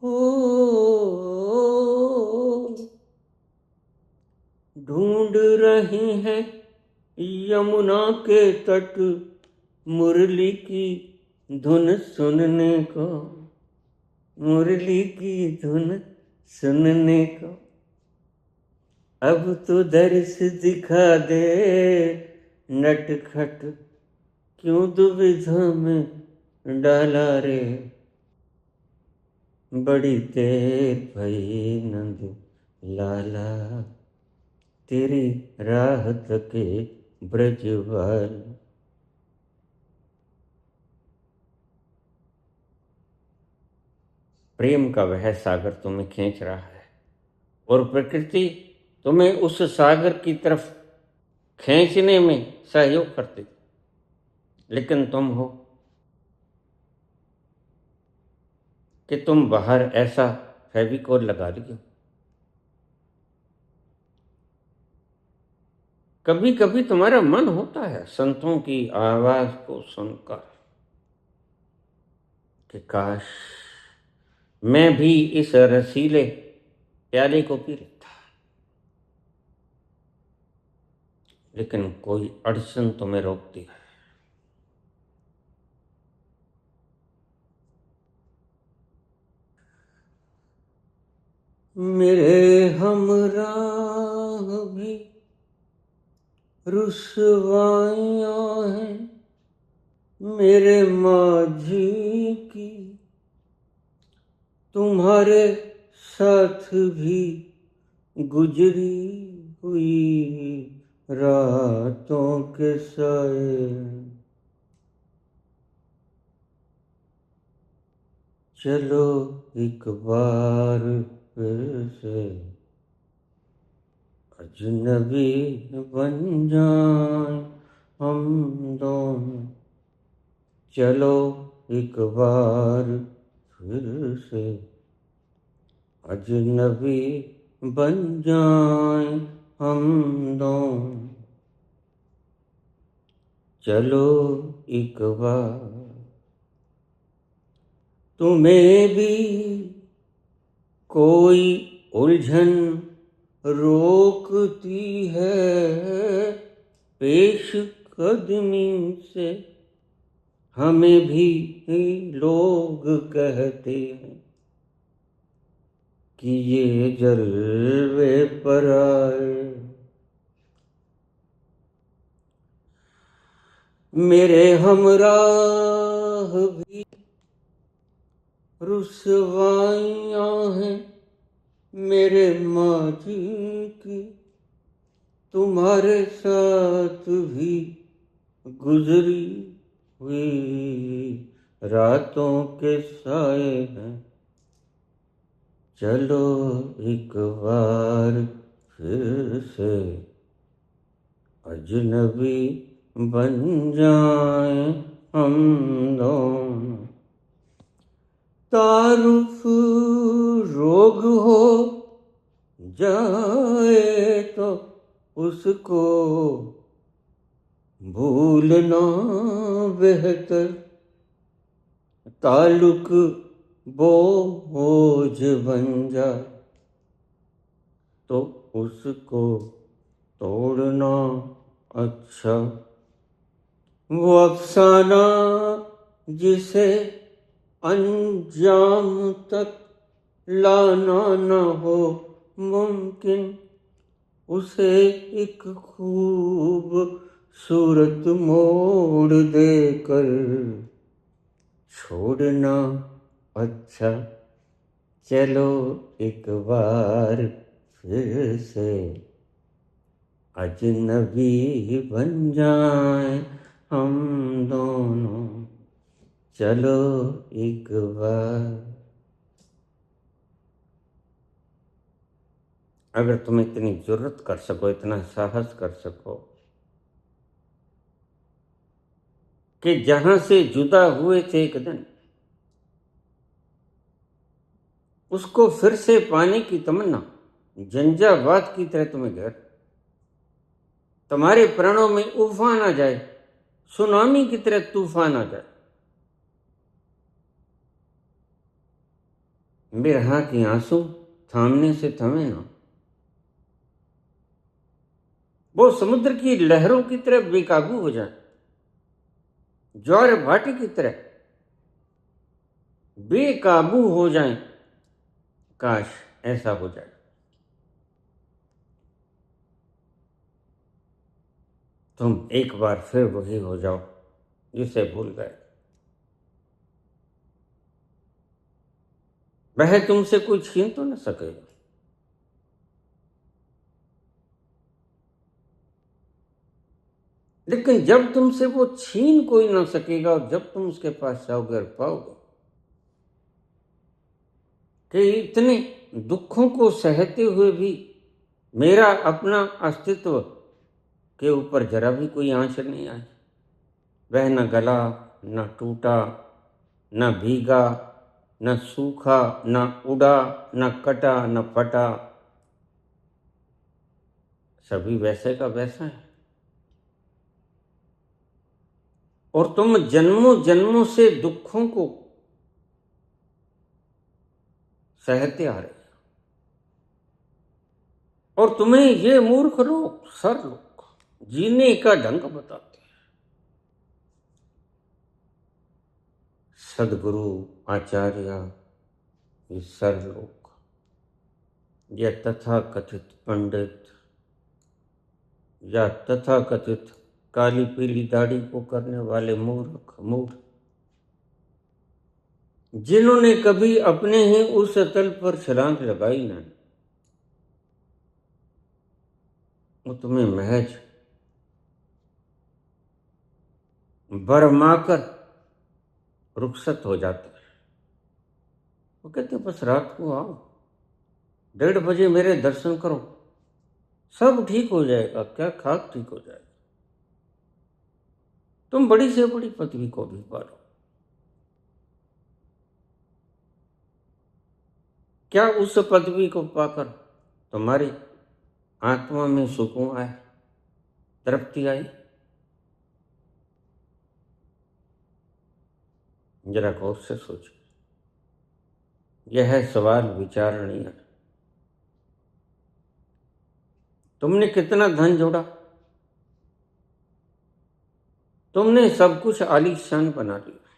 ओ, ढूंढ रहे हैं यमुना के तट, मुरली की धुन सुनने को, मुरली की धुन सुनने को। अब तो दर्श दिखा दे नटखट, क्यों दुविधा में डाला रे। बड़ी देर भई नंद लाला, तेरी राह तके ब्रजवाल। प्रेम का वह सागर तुम्हें खींच रहा है और प्रकृति तुम्हें उस सागर की तरफ खींचने में सहयोग करती, लेकिन तुम हो कि तुम बाहर ऐसा फेविकोल लगा लियो। कभी कभी तुम्हारा मन होता है संतों की आवाज को सुनकर कि काश मैं भी इस रसीले प्याले को पी लेता। लेकिन कोई अड़चन तुम्हें रोकती है। मेरे हमराह भी रुसवाइयाँ हैं, मेरे माझी की तुम्हारे साथ भी गुजरी हुई रातों के साए। चलो एक बार फिर से अजनबी बन जाए हम दोनों। चलो एक बार फिर से अजनबी बन जाए हम दोनों। चलो एक बार। तुम्हें भी कोई उलझन रोकती है पेश कदमी से, हमें भी लोग कहते हैं कि ये जलवे पर आए। मेरे हमराह भी रुसवाइयाँ हैं, मेरे माझी की तुम्हारे साथ भी गुजरी हुई रातों के साए हैं। चलो एक बार फिर से अजनबी बन जाए हम दोनों। तारुफ रोग हो जाए तो उसको भूलना बेहतर, ताल्लुक बोझ बन जाए तो उसको तोड़ना अच्छा। वो अफसाना जिसे अंजाम तक लाना न हो मुमकिन, उसे एक खूब सूरत मोड़ देकर छोड़ना अच्छा। चलो एक बार फिर से अजनबी बन जाए हम दोनों। चलो एक बार। अगर तुम इतनी जुर्रत कर सको, इतना साहस कर सको कि जहां से जुदा हुए थे एक दिन, उसको फिर से पाने की तमन्ना जंजाबाद की तरह तुम्हें घेर, तुम्हारे प्राणों में उफान आ जाए, सुनामी की तरह तूफान आ जाए, बिरहा की आंसू थामने से थमे ना, वो समुद्र की लहरों की तरह बेकाबू हो जाए, ज्वार भाटी की तरह बेकाबू हो जाए। काश ऐसा हो जाए। तुम एक बार फिर वही हो जाओ जिसे भूल गए। वह तुमसे कोई छीन तो न सकेगा, लेकिन जब तुमसे वो छीन कोई ना सकेगा और जब तुम उसके पास जाओगे और पाओगे कि इतने दुखों को सहते हुए भी मेरा अपना अस्तित्व के ऊपर जरा भी कोई आंच नहीं आई, वह न गला, न टूटा, न भीगा, न सूखा, न उड़ा, न कटा, न फटा, सभी वैसे का वैसा है। और तुम जन्मों जन्मों से दुखों को सहते आ रहे हो, और तुम्हें ये मूर्ख लोग, सर लोग जीने का ढंग बताते हैं। सदगुरु, आचार्य, ये सर लोग, या तथाकथित पंडित, या तथाकथित काली पीली दाढ़ी को करने वाले मूर्ख मूर्ख, जिन्होंने कभी अपने ही उस तल पर छलांग लगाई नहीं, वो तुम्हें महज भरमाकर रुखसत हो जाते हैं। वो कहते बस रात को आओ, 1:30 बजे मेरे दर्शन करो, सब ठीक हो जाएगा। क्या खाक ठीक हो जाएगा? तुम बड़ी से बड़ी पदवी को भी पालो, क्या उस पदवी को पाकर तुम्हारी आत्मा में सुकून आए, तृप्ति आई? जरा गौर से सोचो, यह है सवाल विचारणीय। तुमने कितना धन जोड़ा, तुमने सब कुछ आलीशान बना लिया,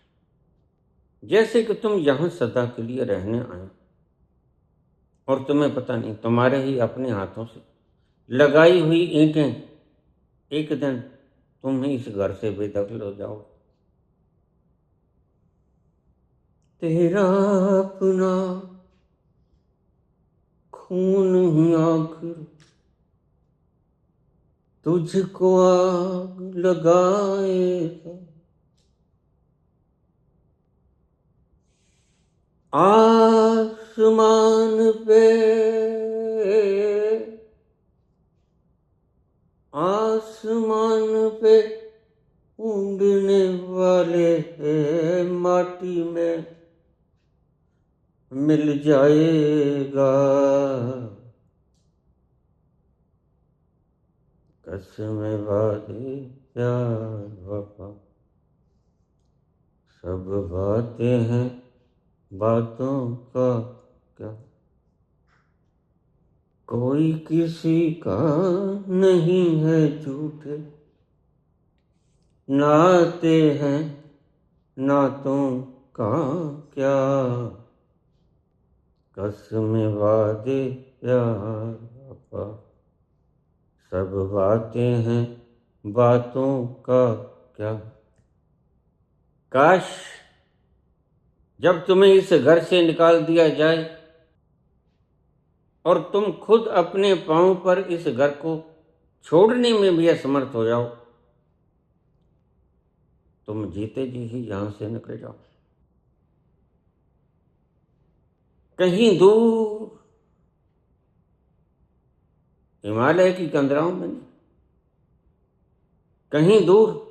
जैसे कि तुम यहां सदा के लिए रहने आए, और तुम्हें पता नहीं तुम्हारे ही अपने हाथों से लगाई हुई ईंटें एक दिन तुम ही इस घर से बेदखल हो जाओ। तेरा अपना खून ही आखिर तुझको आग लगाएगा। आसमान पे उड़ने वाले माटी में मिल जाएगा। कसम वादे प्यार वफा सब बातें हैं, बातों का क्या, कोई किसी का नहीं है झूठे, नाते हैं नातों का क्या, कसम वादे प्यार वफा सब बातें हैं, बातों का क्या। काश जब तुम्हें इस घर से निकाल दिया जाए और तुम खुद अपने पांव पर इस घर को छोड़ने में भी असमर्थ हो जाओ, तुम जीते जी ही यहां से निकल जाओ, कहीं दूर हिमालय की कंदराओं में नहीं, कहीं दूर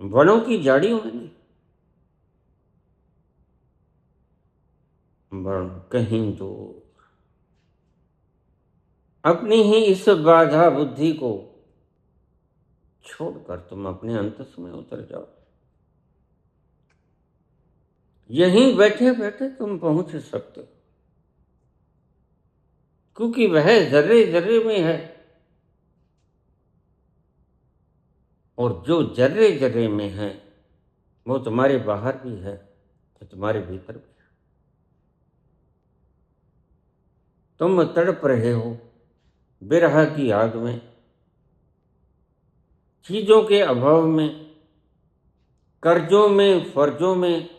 वनों की झाड़ियों में नहीं, वरन कहीं दूर अपनी ही इस बाधा बुद्धि को छोड़कर तुम अपने अंतस में उतर जाओ। यहीं बैठे बैठे तुम पहुंच सकते हो, क्योंकि वह जर्रे जर्रे में है, और जो जर्रे जर्रे में है वो तुम्हारे बाहर भी है, तो तुम्हारे भीतर भी है। तुम तड़प रहे हो बिरह की आग में, चीजों के अभाव में, कर्जों में, फर्जों में,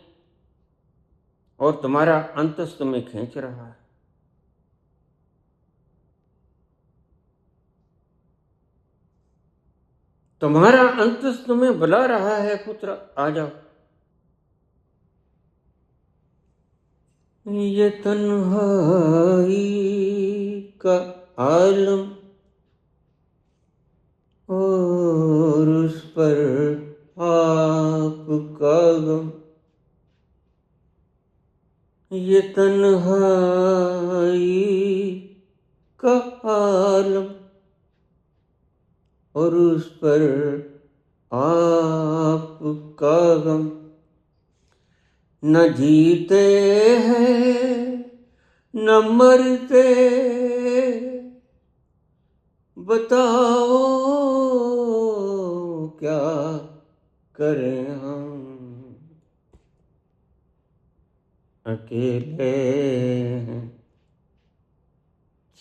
और तुम्हारा अंतस तुम्हें खींच रहा है। तुम्हारा अंतस तुम्हें बुला रहा है, पुत्र आ जाओ। ये तन्हाई का आलम और उस पर आपका गम, ये तन्हाई का आलम और उस पर आपका गम, न जीते हैं न मरते, बताओ क्या करें हम, अकेले हैं,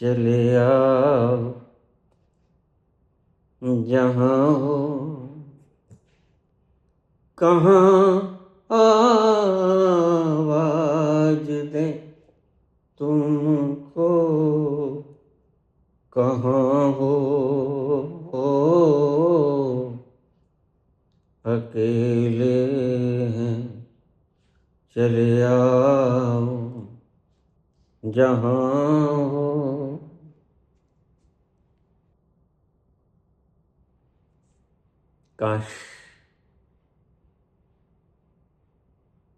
चले आओ जहाँ हो, कहाँ आवाज दे तुमको, कहाँ हो, अकेले हैं, चले आओ जहाँ हो। काश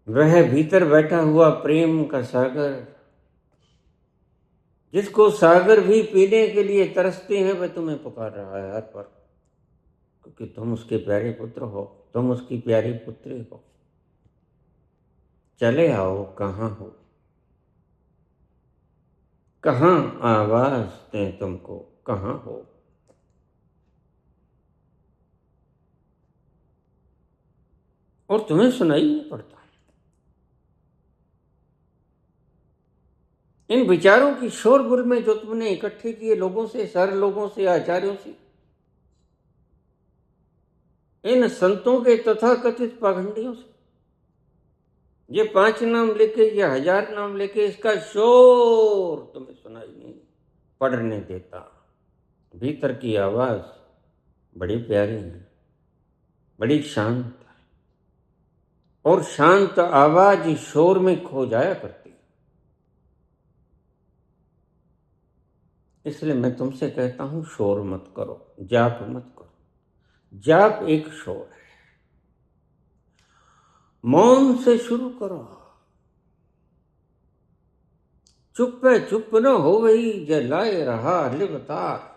वह भीतर बैठा हुआ प्रेम का सागर, जिसको सागर भी पीने के लिए तरसते हैं, वह तुम्हें पुकार रहा है हर पर, क्योंकि तुम उसके प्यारे पुत्र हो, तुम उसकी प्यारी पुत्री हो। चले आओ कहाँ हो, कहाँ आवाज दें तुमको, कहाँ हो। और तुम्हें सुनाई नहीं पड़ता। इन विचारों की शोरगुल में जो तुमने इकट्ठे किए लोगों से, सारे लोगों से, आचार्यों से, इन संतों के तथाकथित पाखंडियों से, ये 5 नाम लेके या 1000 नाम लेके, इसका शोर तुम्हें सुनाई नहीं पड़ने देता। भीतर की आवाज बड़ी प्यारी है, बड़ी शांत है, और शांत आवाज इस शोर में खो जाया करती है। इसलिए मैं तुमसे कहता हूं, शोर मत करो, जाप मत करो। जाप एक शोर है। मौन से शुरू करो। चुप है चुप न हो गई, जलाए रहा लिबतार।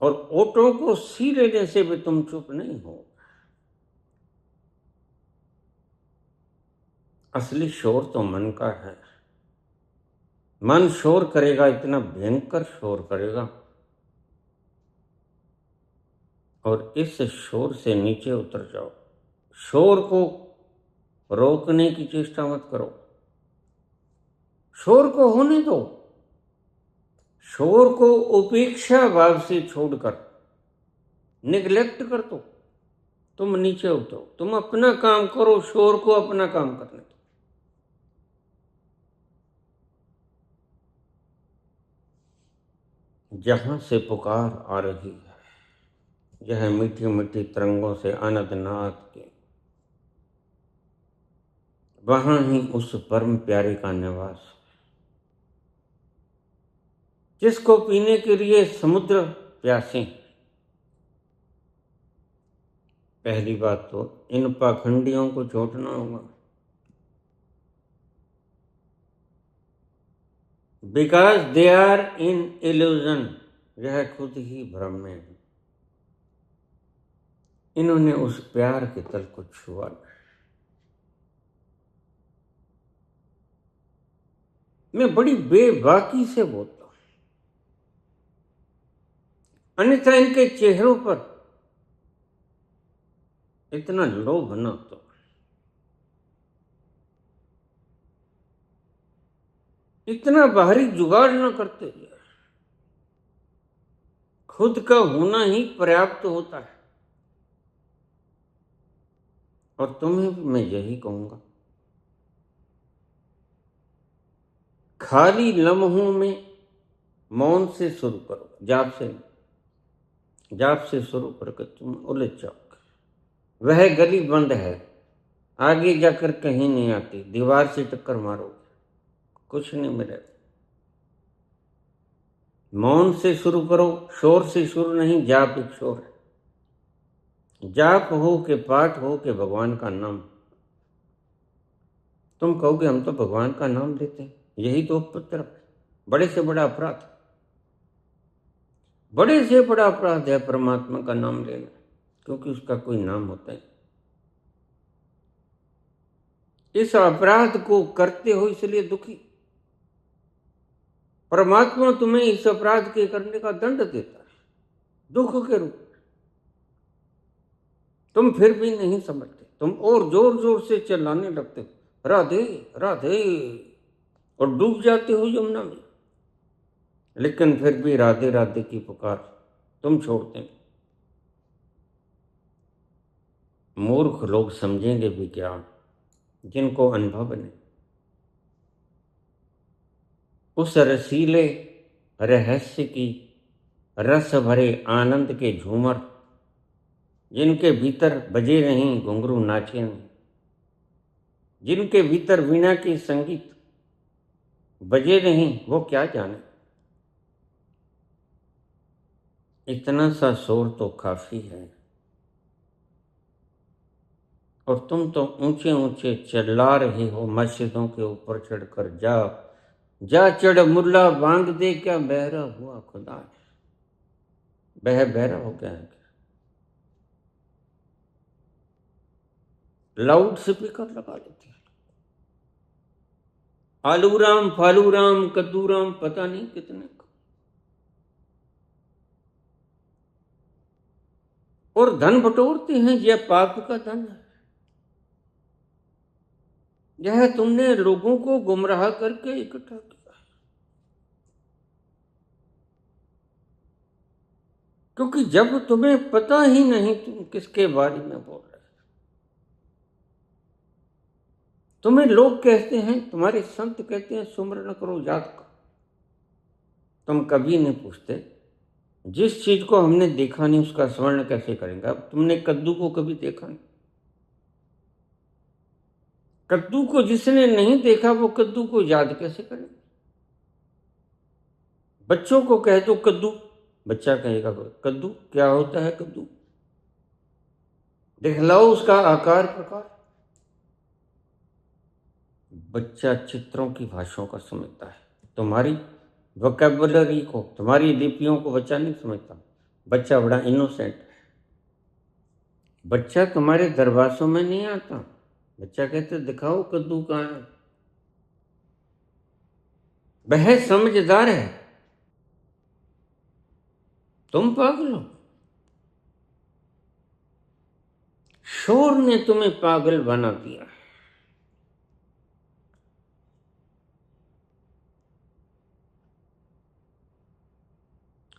और ओटों को सी लेने से भी तुम चुप नहीं हो। असली शोर तो मन का है। मन शोर करेगा, इतना भयंकर शोर करेगा, और इस शोर से नीचे उतर जाओ। शोर को रोकने की चेष्टा मत करो, शोर को होने दो। शोर को उपेक्षा भाव से छोड़कर, निग्लेक्ट कर दो। तुम नीचे उतरो, तुम अपना काम करो, शोर को अपना काम करने दो। जहां से पुकार आ रही है, यह मीठी मीठी तरंगों से आनंद नाद के, वहां ही उस परम प्यारे का निवास है, जिसको पीने के लिए समुद्र प्यासे। पहली बात तो इन पाखंडियों को छोड़ना होगा, because they are in illusion. यह खुद ही भ्रम में है। इन्होंने उस प्यार के तल को छुआ नहीं। मैं बड़ी बेबाकी से बोलता हूं, अन्यथा इनके चेहरों पर इतना लोभ न तो। इतना बाहरी जुगाड़ न करते, खुद का होना ही पर्याप्त होता है। और तुम्हें मैं यही कहूंगा, खाली लम्हों में मौन से शुरू करो, जाप से शुरू करके तुम उलझ जाओगे। वह गली बंद है, आगे जाकर कहीं नहीं आती, दीवार से टक्कर मारोगे, कुछ नहीं मिलेगा। मौन से शुरू करो, शोर से शुरू नहीं। जाप एक शोर है। जाप हो के पाठ हो के भगवान का नाम। तुम कहोगे हम तो भगवान का नाम लेते हैं, यही तो उपद्रव है, बड़े से बड़ा अपराध। बड़े से बड़ा अपराध है परमात्मा का नाम लेना, क्योंकि उसका कोई नाम होता है। इस अपराध को करते हो इसलिए दुखी, परमात्मा तुम्हें इस अपराध के करने का दंड देता है, दुख के रूप में। तुम फिर भी नहीं समझते, तुम और जोर जोर से चिल्लाने लगते हो, राधे राधे, और डूब जाते हो यमुना में। लेकिन फिर भी राधे राधे की पुकार तुम छोड़ते नहीं। मूर्ख लोग समझेंगे भी क्या, जिनको अनुभव नहीं। उस रसीले रहस्य की रस भरे आनंद के झूमर, जिनके भीतर बजे नहीं घुंघरू नाचे नहीं, जिनके भीतर वीणा की संगीत बजे नहीं, वो क्या जाने। इतना सा शोर तो काफी है, और तुम तो ऊंचे ऊंचे चिल्ला रहे हो मस्जिदों के ऊपर चढ़कर, जा जा चढ़ मुल्ला बांध दे, क्या बहरा हुआ खुदा, बहरा हो गया है। लाउड स्पीकर लगा लेते हैं, आलू राम फालू राम कद्दू राम पता नहीं कितने का, और धन बटोरते हैं। यह पाप का धन है, यह तुमने लोगों को गुमराह करके इकट्ठा किया, क्योंकि जब तुम्हें पता ही नहीं तुम किसके बारे में बोल रहे हो। तुम्हें लोग कहते हैं, तुम्हारे संत कहते हैं सुमरन करो, याद करो। तुम कभी नहीं पूछते, जिस चीज को हमने देखा नहीं उसका स्मरण कैसे करेंगे। अब तुमने कद्दू को कभी देखा नहीं, कद्दू को जिसने नहीं देखा वो कद्दू को याद कैसे करेगा। बच्चों को कह दो कद्दू, बच्चा कहेगा कद्दू क्या होता है, कद्दू दिखलाओ उसका आकार प्रकार। बच्चा चित्रों की भाषाओं का समझता है, तुम्हारी वोकैबुलरी को, तुम्हारी लिपियों को बच्चा नहीं समझता। बच्चा बड़ा इनोसेंट है। बच्चा तुम्हारे दरवासों में नहीं आता, बच्चा कहते दिखाओ कद्दू कहाँ है। वह समझदार है, तुम पागल हो। शोर ने तुम्हें पागल बना दिया।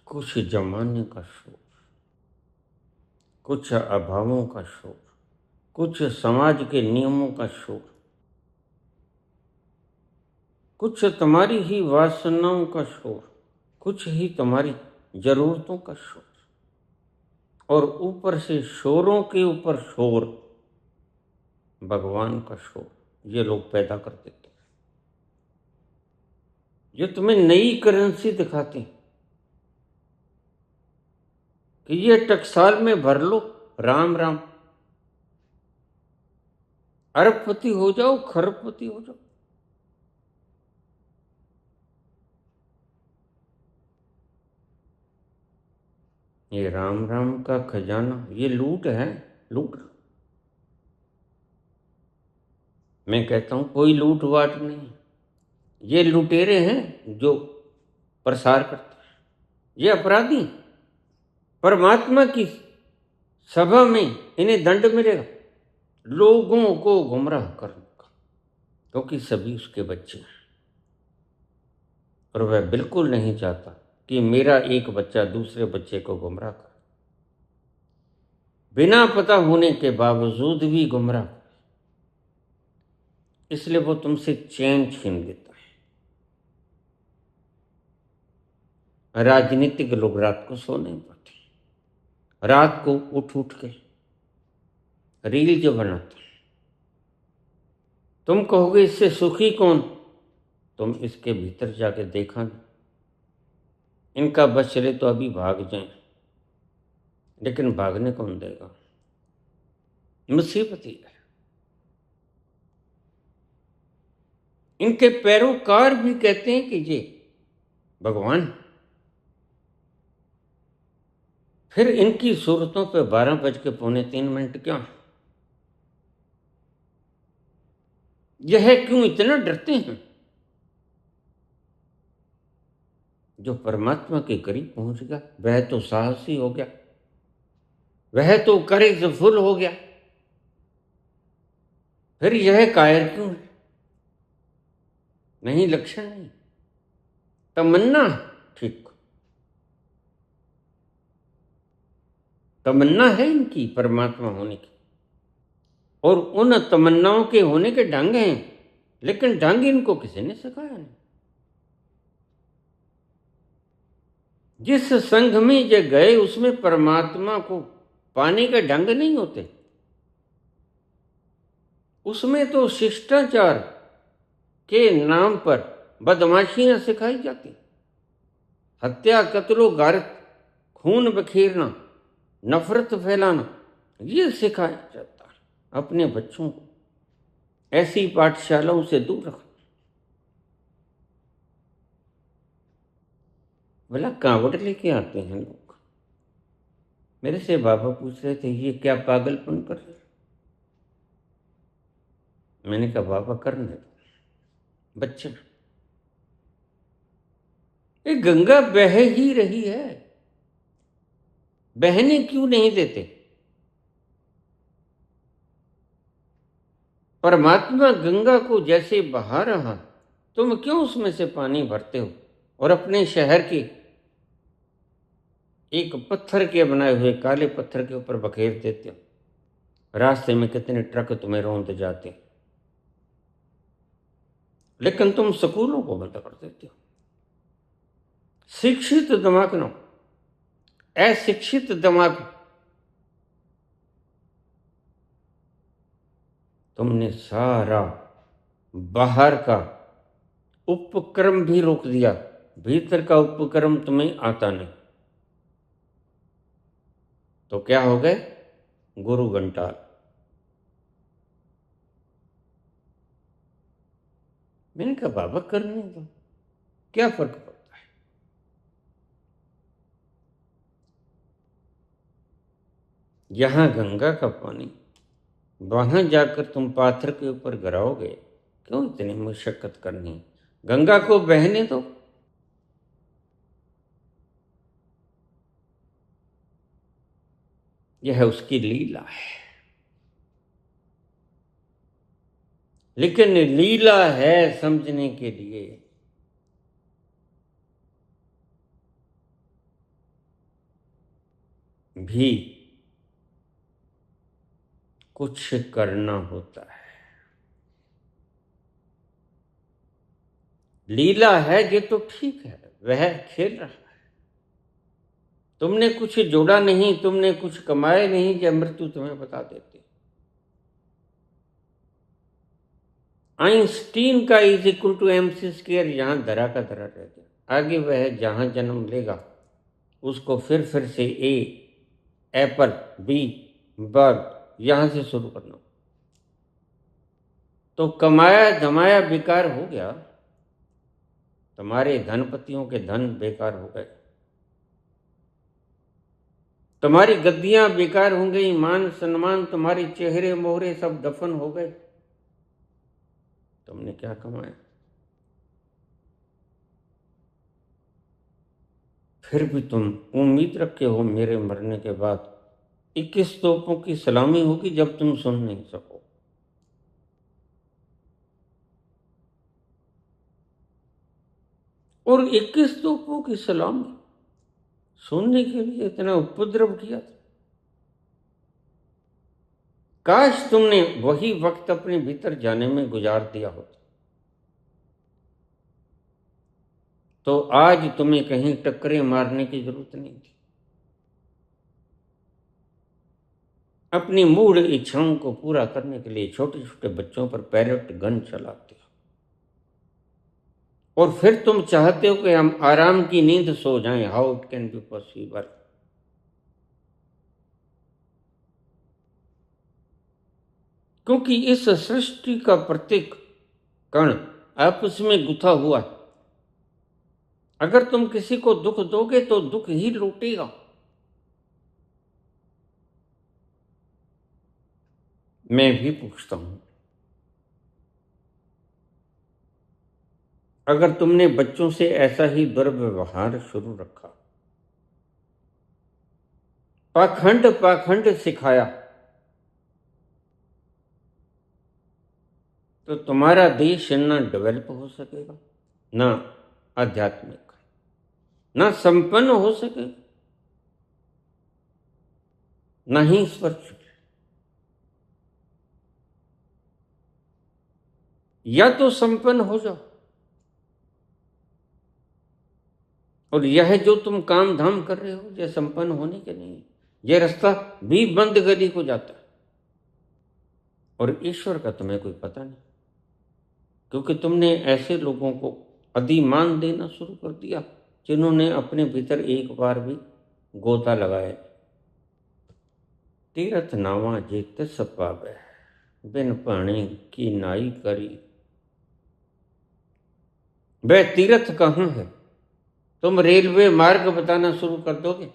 कुछ जमाने का शोर, कुछ अभावों का शोर, कुछ समाज के नियमों का शोर, कुछ तुम्हारी ही वासनाओं का शोर, कुछ ही तुम्हारी जरूरतों का शोर, और ऊपर से शोरों के ऊपर शोर, भगवान का शोर ये लोग पैदा कर देते हैं। जो तुम्हें नई करेंसी दिखाते हैं कि ये टकसाल में भर लो, राम राम, अरबपति हो जाओ, खरबपति हो जाओ। ये राम राम का खजाना, ये लूट है, लूट। मैं कहता हूं कोई लूट वाट नहीं, ये लुटेरे हैं जो प्रसार करते हैं, ये अपराधी। परमात्मा की सभा में इन्हें दंड मिलेगा, लोगों को गुमराह करने का, क्योंकि सभी उसके बच्चे हैं। और वह बिल्कुल नहीं चाहता कि मेरा एक बच्चा दूसरे बच्चे को गुमराह करे, बिना पता होने के बावजूद भी गुमराह। इसलिए वो तुमसे चैन छीन लेता है। राजनीतिक लोग रात को सो नहीं पाते, रात को उठ उठ के रील जो बनाते हैं। तुम कहोगे इससे सुखी कौन, तुम इसके भीतर जाके देखा नहीं। इनका बस चले तो अभी भाग जाएं, लेकिन भागने कौन देगा, मुसीबत ही है। इनके पैरोकार भी कहते हैं कि ये भगवान, फिर इनकी सूरतों पे 12:03 क्यों, यह क्यों इतना डरते हैं। जो परमात्मा के करीब पहुंच गया वह तो साहसी हो गया, वह तो करेजफुल हो गया। फिर यह कायर क्यों है? नहीं, लक्षण नहीं, तमन्ना। ठीक, तमन्ना है इनकी परमात्मा होने की, और उन तमन्नाओं के होने के ढंग हैं, लेकिन ढंग इनको किसी ने सिखाया नहीं। जिस संघ में ये गए उसमें परमात्मा को पाने के ढंग नहीं होते, उसमें तो शिष्टाचार के नाम पर बदमाशियां सिखाई जाती, हत्या, कत्लो गारत, खून बखेरना, नफरत फैलाना, ये सिखाया जाता है अपने बच्चों को। ऐसी पाठशालाओं से दूर रखो। बोला कांवड़ लेके आते हैं लोग, मेरे से बाबा पूछ रहे थे ये क्या पागलपन कर रहे? मैंने कहा बाबा करने दो बच्चे, ये गंगा बह ही रही है, बहने क्यों नहीं देते? परमात्मा गंगा को जैसे बहा रहा, तुम क्यों उसमें से पानी भरते हो और अपने शहर के एक पत्थर के बनाए हुए काले पत्थर के ऊपर बखेर देते हो? रास्ते में कितने ट्रक तुम्हें रौंद जाते, लेकिन तुम स्कूलों को बंद कर देते हो। शिक्षित दिमाग न, अशिक्षित दिमाग, तुमने सारा बाहर का उपक्रम भी रोक दिया, भीतर का उपक्रम तुम्हें आता नहीं, तो क्या हो गए? गुरु घंटाल। मैंने कहा बाबा करने दो, क्या फर्क पड़ता है? यहां गंगा का पानी, वहां जाकर तुम पाथर के ऊपर गिराओगे, क्यों इतनी मुशक्कत करनी? गंगा को बहने दो। यह उसकी लीला है, लेकिन लीला है समझने के लिए भी कुछ करना होता है। लीला है ये तो ठीक है, वह खेल रहा है, तुमने कुछ जोड़ा नहीं, तुमने कुछ कमाए नहीं कि मृत्यु तुम्हें बता देती। आइंस्टीन का is equal to MC square यहां धरा का धरा रह गया। आगे वह जहां जन्म लेगा उसको फिर से A एप्पल, B बर्ड, यहां से शुरू करना। तो कमाया धमाया बेकार हो गया, तुम्हारे धनपतियों के धन बेकार हो गए, तुम्हारी गद्दियां बेकार हो गई, मान सम्मान, तुम्हारे चेहरे मोहरे सब दफन हो गए, तुमने क्या कमाया? फिर भी तुम उम्मीद रखे हो मेरे मरने के बाद 21 तोपों की सलामी होगी जब तुम सुन नहीं सको। और 21 तोपों की सलामी सुनने के लिए इतना उपद्रव किया था। काश तुमने वही वक्त अपने भीतर जाने में गुजार दिया होता, तो आज तुम्हें कहीं टक्करें मारने की जरूरत नहीं थी। अपनी मूढ़ इच्छाओं को पूरा करने के लिए छोटे छोटे बच्चों पर पैरेट गन चलाते हो, और फिर तुम चाहते हो कि हम आराम की नींद सो जाएं। How it can be possible? क्योंकि इस सृष्टि का प्रत्येक कण आपस में गुथा हुआ है। अगर तुम किसी को दुख दोगे तो दुख ही लौटेगा। मैं भी पूछता हूं, अगर तुमने बच्चों से ऐसा ही दुर्व्यवहार शुरू रखा, पाखंड पाखंड सिखाया, तो तुम्हारा देश न डेवलप हो सकेगा, न आध्यात्मिक, न संपन्न हो सकेगा, न ही स्पर्श। या तो संपन्न हो जाओ, और यह जो तुम काम धाम कर रहे हो यह संपन्न होने के नहीं, यह रास्ता भी बंद गली को जाता है, और ईश्वर का तुम्हें कोई पता नहीं, क्योंकि तुमने ऐसे लोगों को अधिमान देना शुरू कर दिया जिन्होंने अपने भीतर एक बार भी गोता लगाया। तीरथ नावा जे तिस पावे, बिन पानी की नाई करी। वह तीर्थ कहाँ है? तुम रेलवे मार्ग बताना शुरू कर दोगे,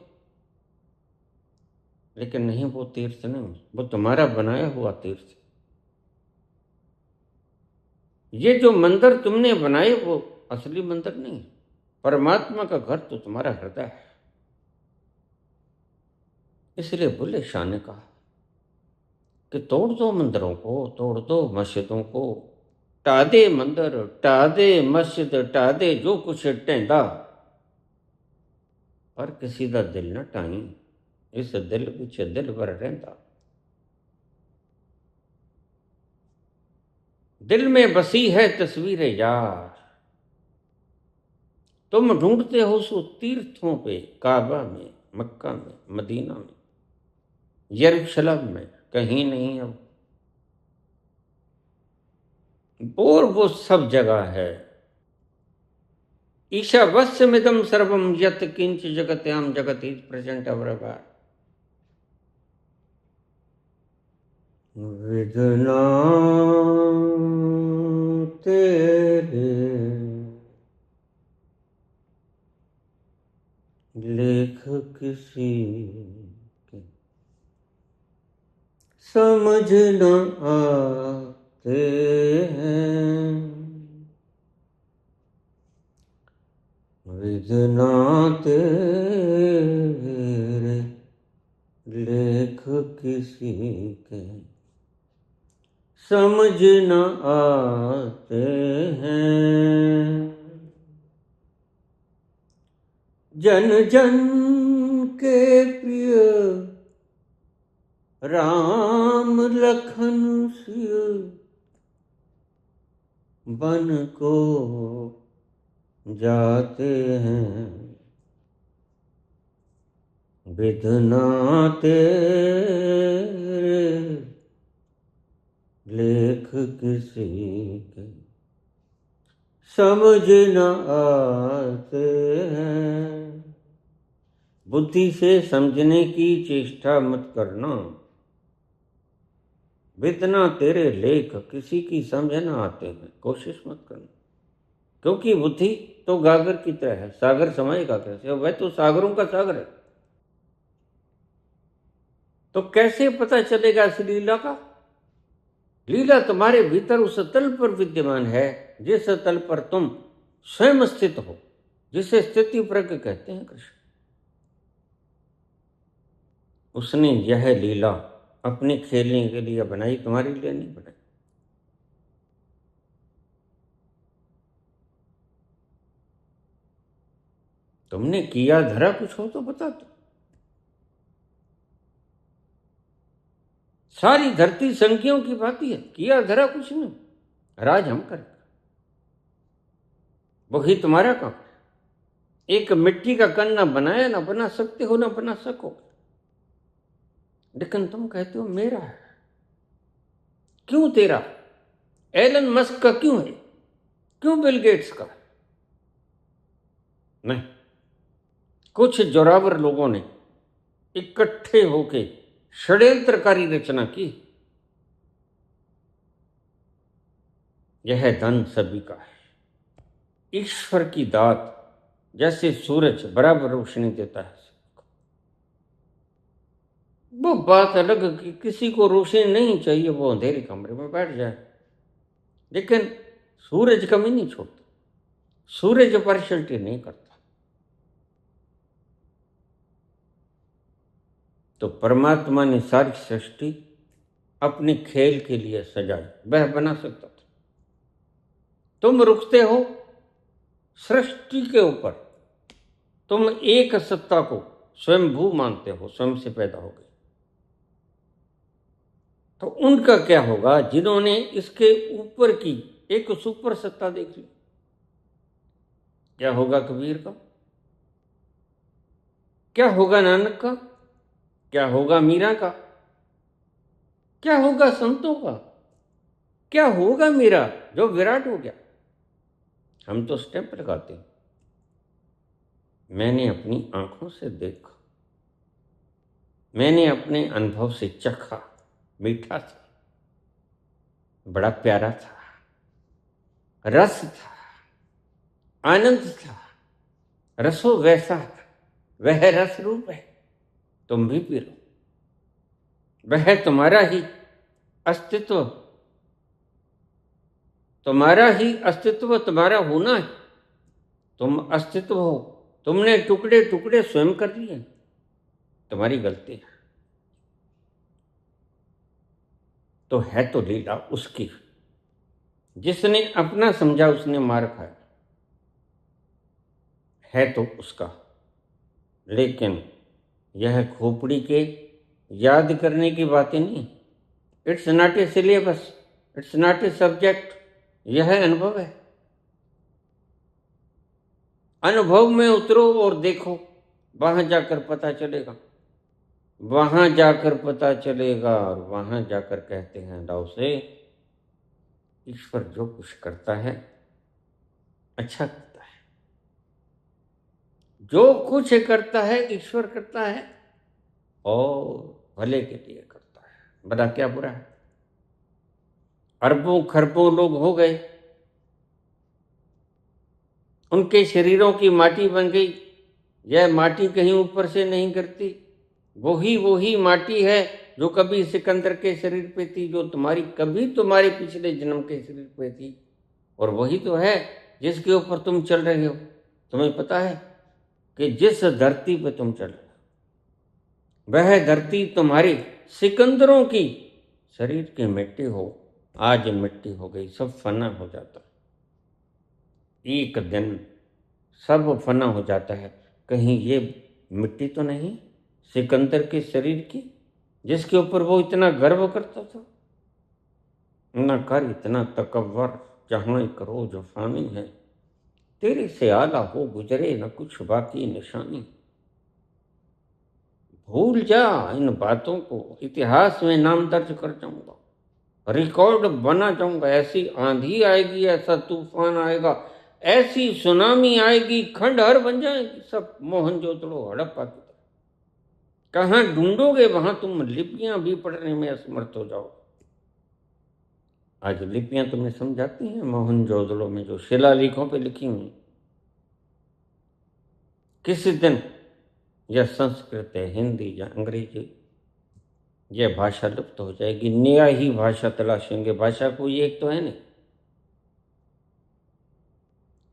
लेकिन नहीं, वो तीर्थ नहीं, वो तुम्हारा बनाया हुआ तीर्थ। ये जो मंदिर तुमने बनाए वो असली मंदिर नहीं है, परमात्मा का घर तो तुम्हारा हृदय है। इसलिए बुल्ले शाह ने कहा कि तोड़ दो मंदिरों को, तोड़ दो मस्जिदों को, टा दे मंदिर, टा दे मस्जिद, टा दे जो कुछ टेंदा, पर किसी का दिल न टाई, इस दिल विच दिल भर रहता। दिल में बसी है तस्वीर यार, तुम ढूंढते हो सो तीर्थों पे, काबा में, मक्का में, मदीना में, यरूशलेम में, कहीं नहीं। अब और वो सब जगह है। ईशावास्यमिदं सर्वं यत् किंच जगत्याम जगत इज प्रेजेंट एवरीवेयर। वेदना तेरे लेख किसी के समझ न आते हैं, वेदना तेरे लेख किसी के समझ न आते हैं। जन जन के प्रिय राम लखन सिय, बन को जाते हैं, विधना तेरे लेख किसी के समझ न आते हैं। बुद्धि से समझने की चेष्टा मत करना, विधना तेरे लेख किसी की समझ न आते हैं, कोशिश मत करना, क्योंकि बुद्धि तो गागर की तरह है, सागर समाएगा कैसे? वह तो सागरों का सागर है, तो कैसे पता चलेगा इस लीला का? लीला तुम्हारे भीतर उस तल पर विद्यमान है जिस तल पर तुम स्वयं स्थित हो, जिसे स्थिति प्रज्ञ कहते हैं कृष्ण। उसने यह लीला अपने खेलने के लिए बनाई, तुम्हारे लिए नहीं बनाई। तुमने किया धरा कुछ हो तो बता दो। सारी धरती संख्याओं की भांति है, किया धरा कुछ नहीं, राज हम करें, वही तुम्हारा काम है। एक मिट्टी का कण ना बनाया, ना बना सकते हो, ना बना सको, लेकिन तुम कहते हो मेरा है। क्यों तेरा? एलन मस्क का क्यों है? क्यों बिल गेट्स का? नहीं, कुछ जोरावर लोगों ने इकट्ठे होके षड्यंत्रकारी रचना की। यह धन सभी का है, ईश्वर की दात, जैसे सूरज बराबर रोशनी देता है। वो बात अलग कि किसी को रोशनी नहीं चाहिए, वो अंधेरे कमरे में बैठ जाए, लेकिन सूरज कमी नहीं छोड़ता। सूरज पार्शलिटी नहीं करता। तो परमात्मा ने सारी सृष्टि अपने खेल के लिए सजाई, वह बना सकता था। तुम रुकते हो सृष्टि के ऊपर, तुम एक सत्ता को स्वयंभू मानते हो, स्वयं से पैदा हो गई। तो उनका क्या होगा जिन्होंने इसके ऊपर की एक सुपर सत्ता देख ली? क्या होगा कबीर का? क्या होगा नानक का? क्या होगा मीरा का? क्या होगा संतों का? क्या होगा मेरा जो विराट हो गया? हम तो स्टैंप लगाते हैं। मैंने अपनी आंखों से देखा, मैंने अपने अनुभव से चखा, मीठा था, बड़ा प्यारा था, रस था, आनंद था, रसो वैसा था, वह रस रूप है, तुम भी पी लो। वह तुम्हारा ही अस्तित्व, तुम्हारा ही अस्तित्व, तुम्हारा होना है। तुम अस्तित्व हो, तुमने टुकड़े टुकड़े स्वयं कर लिए, तुम्हारी गलती है। तो है तो लीला उसकी, जिसने अपना समझा उसने मार खाया, है तो उसका। लेकिन यह खोपड़ी के याद करने की बातें नहीं। It's not a syllabus, it's not a subject, यह अनुभव है। अनुभव में उतरो और देखो, वहां जाकर पता चलेगा, वहां जाकर पता चलेगा। और वहां जाकर कहते हैं दाव से, ईश्वर जो कुछ करता है अच्छा करता है, जो कुछ करता है ईश्वर करता है और भले के लिए करता है। बड़ा क्या बुरा है? अरबों खरबों लोग हो गए, उनके शरीरों की माटी बन गई। यह माटी कहीं ऊपर से नहीं गिरती, वही माटी है जो कभी सिकंदर के शरीर पे थी, जो कभी तुम्हारे पिछले जन्म के शरीर पे थी, और वही तो है जिसके ऊपर तुम चल रहे हो। तुम्हें पता है कि जिस धरती पे तुम चल रहे हो, वह धरती तुम्हारी सिकंदरों की शरीर की मिट्टी हो, आज मिट्टी हो गई, सब फना हो जाता, एक दिन सब फना हो जाता है। कहीं ये मिट्टी तो नहीं सिकंदर के शरीर की, जिसके ऊपर वो इतना गर्व करता था? न कर इतना तकव्वर, जहां एक रोज फानी है, तेरे से आला हो गुजरे न कुछ बाकी निशानी। भूल जा इन बातों को, इतिहास में नाम दर्ज कर जाऊंगा, रिकॉर्ड बना जाऊंगा। ऐसी आंधी आएगी, ऐसा तूफान आएगा, ऐसी सुनामी आएगी, खंडहर बन जाएगी, सब मोहनजोदड़ो हड़प्पा की तरह। कहाँ ढूंढोगे वहां तुम लिपियां भी पढ़ने में असमर्थ हो जाओ। आज लिपियां तुम्हें समझाती हैं मोहनजोदड़ो में जो शिलालेखों पे लिखी हुई। किसी दिन यह संस्कृत है, हिंदी या अंग्रेजी, यह भाषा लुप्त हो जाएगी, नया ही भाषा तलाशेंगे। भाषा कोई एक तो है नहीं।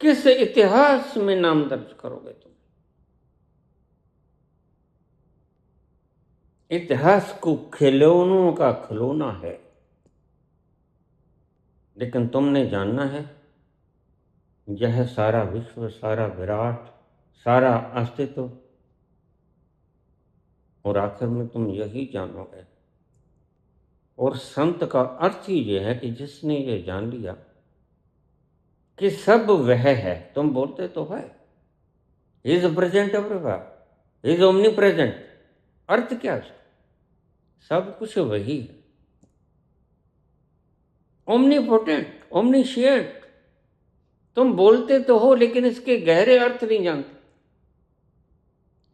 किस इतिहास में नाम दर्ज करोगे तुम? इतिहास को खिलौनों का खिलौना है, लेकिन तुमने जानना है यह सारा विश्व, सारा विराट, सारा अस्तित्व, और आखिर में तुम यही जानोगे। और संत का अर्थ ही यह है कि जिसने ये जान लिया कि सब वह है। तुम बोलते तो है ही is present everywhere, he is omnipresent. अर्थ क्या है? सब कुछ वही है, ओमनीपोटेंट, ओमनीशिएंट। तुम बोलते तो हो लेकिन इसके गहरे अर्थ नहीं जानते।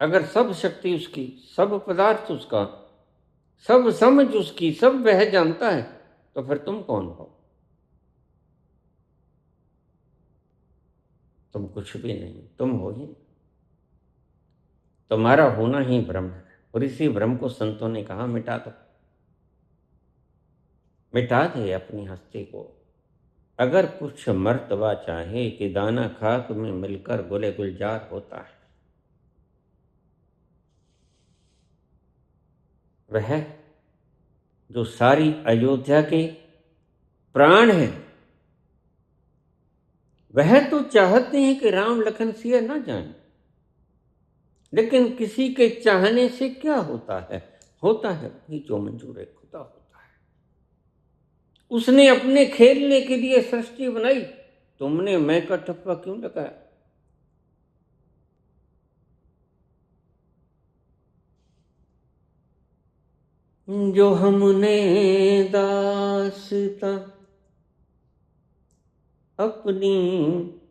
अगर सब शक्ति उसकी, सब पदार्थ उसका, सब समझ उसकी, सब वह जानता है, तो फिर तुम कौन हो? तुम कुछ भी नहीं, तुम हो ही। तुम्हारा होना ही भ्रम है, और इसी भ्रम को संतों ने कहा मिटा दो, मिटा दे अपनी हस्ती को। अगर कुछ मर्तबा चाहे कि दाना खाक में मिलकर गुले गुलजार होता है, वह जो सारी अयोध्या के प्राण हैं, वह तो चाहते हैं कि राम लखन सिया ना जाएं, लेकिन किसी के चाहने से क्या होता है? होता है वही जो मंजूर खुदा होता है। उसने अपने खेलने के लिए सृष्टि बनाई, तुमने मैं का ठप्पा क्यों लगाया? जो हमने दास्तां अपनी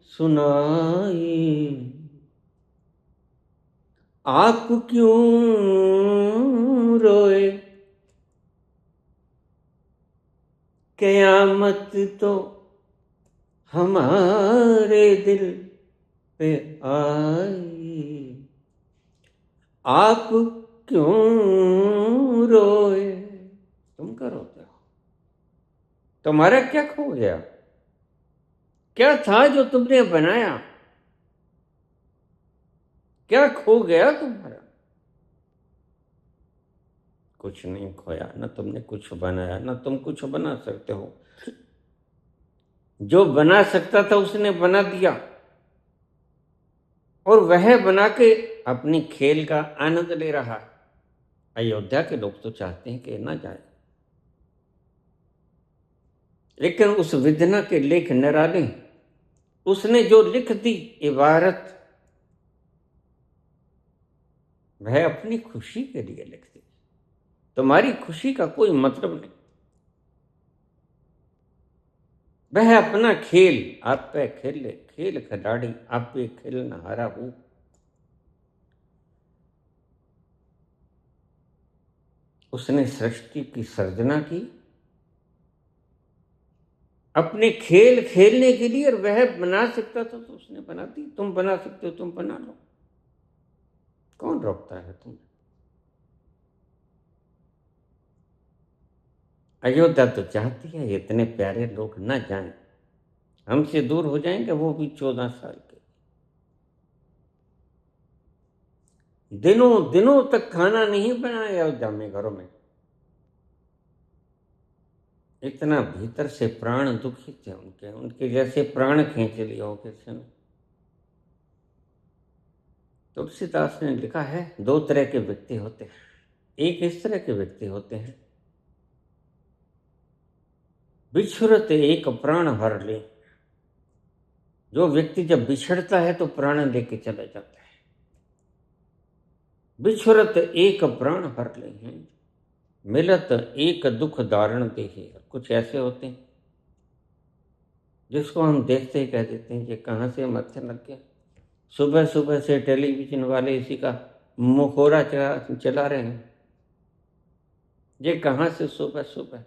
सुनाई, आप क्यों रोए? क़यामत तो हमारे दिल पे आई, आप क्यों रोए? तुम क्या रोते हो? तुम्हारा क्या खो गया? क्या था जो तुमने बनाया? क्या खो गया तुम्हारा? कुछ नहीं खोया, ना तुमने कुछ बनाया, ना तुम कुछ बना सकते हो। जो बना सकता था उसने बना दिया, और वह बना के अपनी खेल का आनंद ले रहा है। अयोध्या के लोग तो चाहते हैं कि ना जाए, लेकिन उस विधना के लेख निराले। उसने जो लिख दी इबारत, वह अपनी खुशी के लिए लिख दी। तुम्हारी खुशी का कोई मतलब नहीं। वह अपना खेल आप पे खेले, खेल खिलाड़ी आप पे खेलना हारा हूं। उसने सृष्टि की सर्जना की अपने खेल खेलने के लिए, और वह बना सकता था तो उसने बना दी। तुम बना सकते हो, तुम बना लो, कौन रोकता है तुम्हें? अयोध्या तो चाहती है इतने प्यारे लोग ना जाएं, हमसे दूर हो जाएंगे, वो भी 14 साल के। दिनों दिनों तक खाना नहीं बनाया अयोध्या में, घरों में। इतना भीतर से प्राण दुखी थे उनके, उनके जैसे प्राण खींच लिया हो किसी ने। तुलसीदास ने लिखा है, दो तरह के व्यक्ति होते हैं। एक इस तरह के व्यक्ति होते हैं, बिछुरत एक प्राण हर ले। जो व्यक्ति जब बिछड़ता है तो प्राण लेके चला जाता है। बिछुरत एक प्राण हर ले हैं, मिलत एक दुख धारण देहे। कुछ ऐसे होते हैं जिसको हम देखते ही कह देते हैं ये कहाँ से मत्थे लग गया। सुबह सुबह से टेलीविजन वाले इसी का मुखौरा चला रहे हैं, ये कहाँ से सुबह सुबह।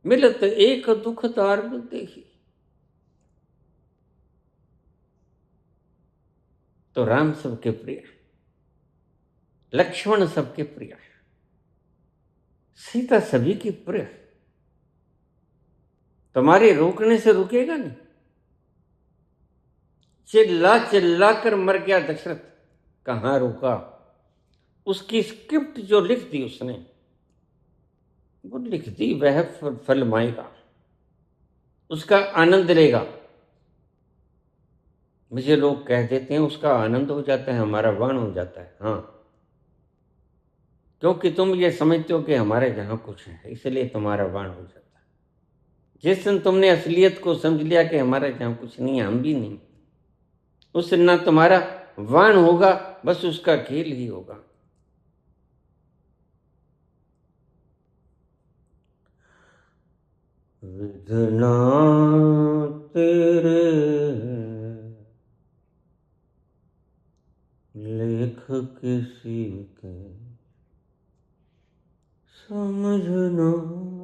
मिलत एक दुख धारण देही। तो राम सबके प्रिय, लक्ष्मण सबके प्रिय, सीता सभी की प्रिय। तुम्हारे रोकने से रुकेगा नहीं। चिल्ला चिल्ला कर मर गया दशरथ, कहां रुका? उसकी स्क्रिप्ट जो लिख दी उसने, वो लिख दी, वह फल माएगा, उसका आनंद लेगा। मुझे लोग कह देते हैं उसका आनंद हो जाता है, हमारा वाण हो जाता है। हाँ, क्योंकि तुम ये समझते हो कि हमारे जहां कुछ है, इसलिए तुम्हारा वाण हो जाता है। जिस दिन तुमने असलियत को समझ लिया कि हमारे जहां कुछ नहीं है, हम भी नहीं, उस दिन ना तुम्हारा वाण होगा, बस उसका खेल ही होगा। विधना तेरे लेख किसी के समझ न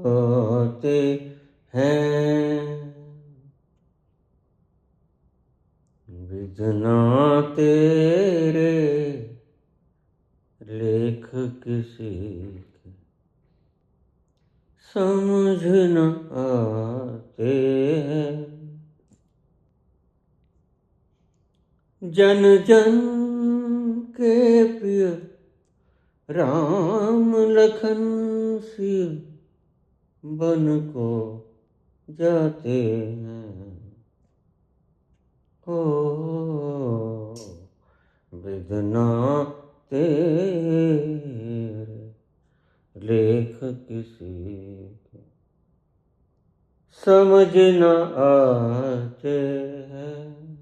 आते हैं। विधना तेरे लेख किसी के समझ न आते हैं। जन जन के प्रिय राम लखन सिय बन को जाते हैं। ओ वेदना तेरे लेख किसी के समझ न आते हैं।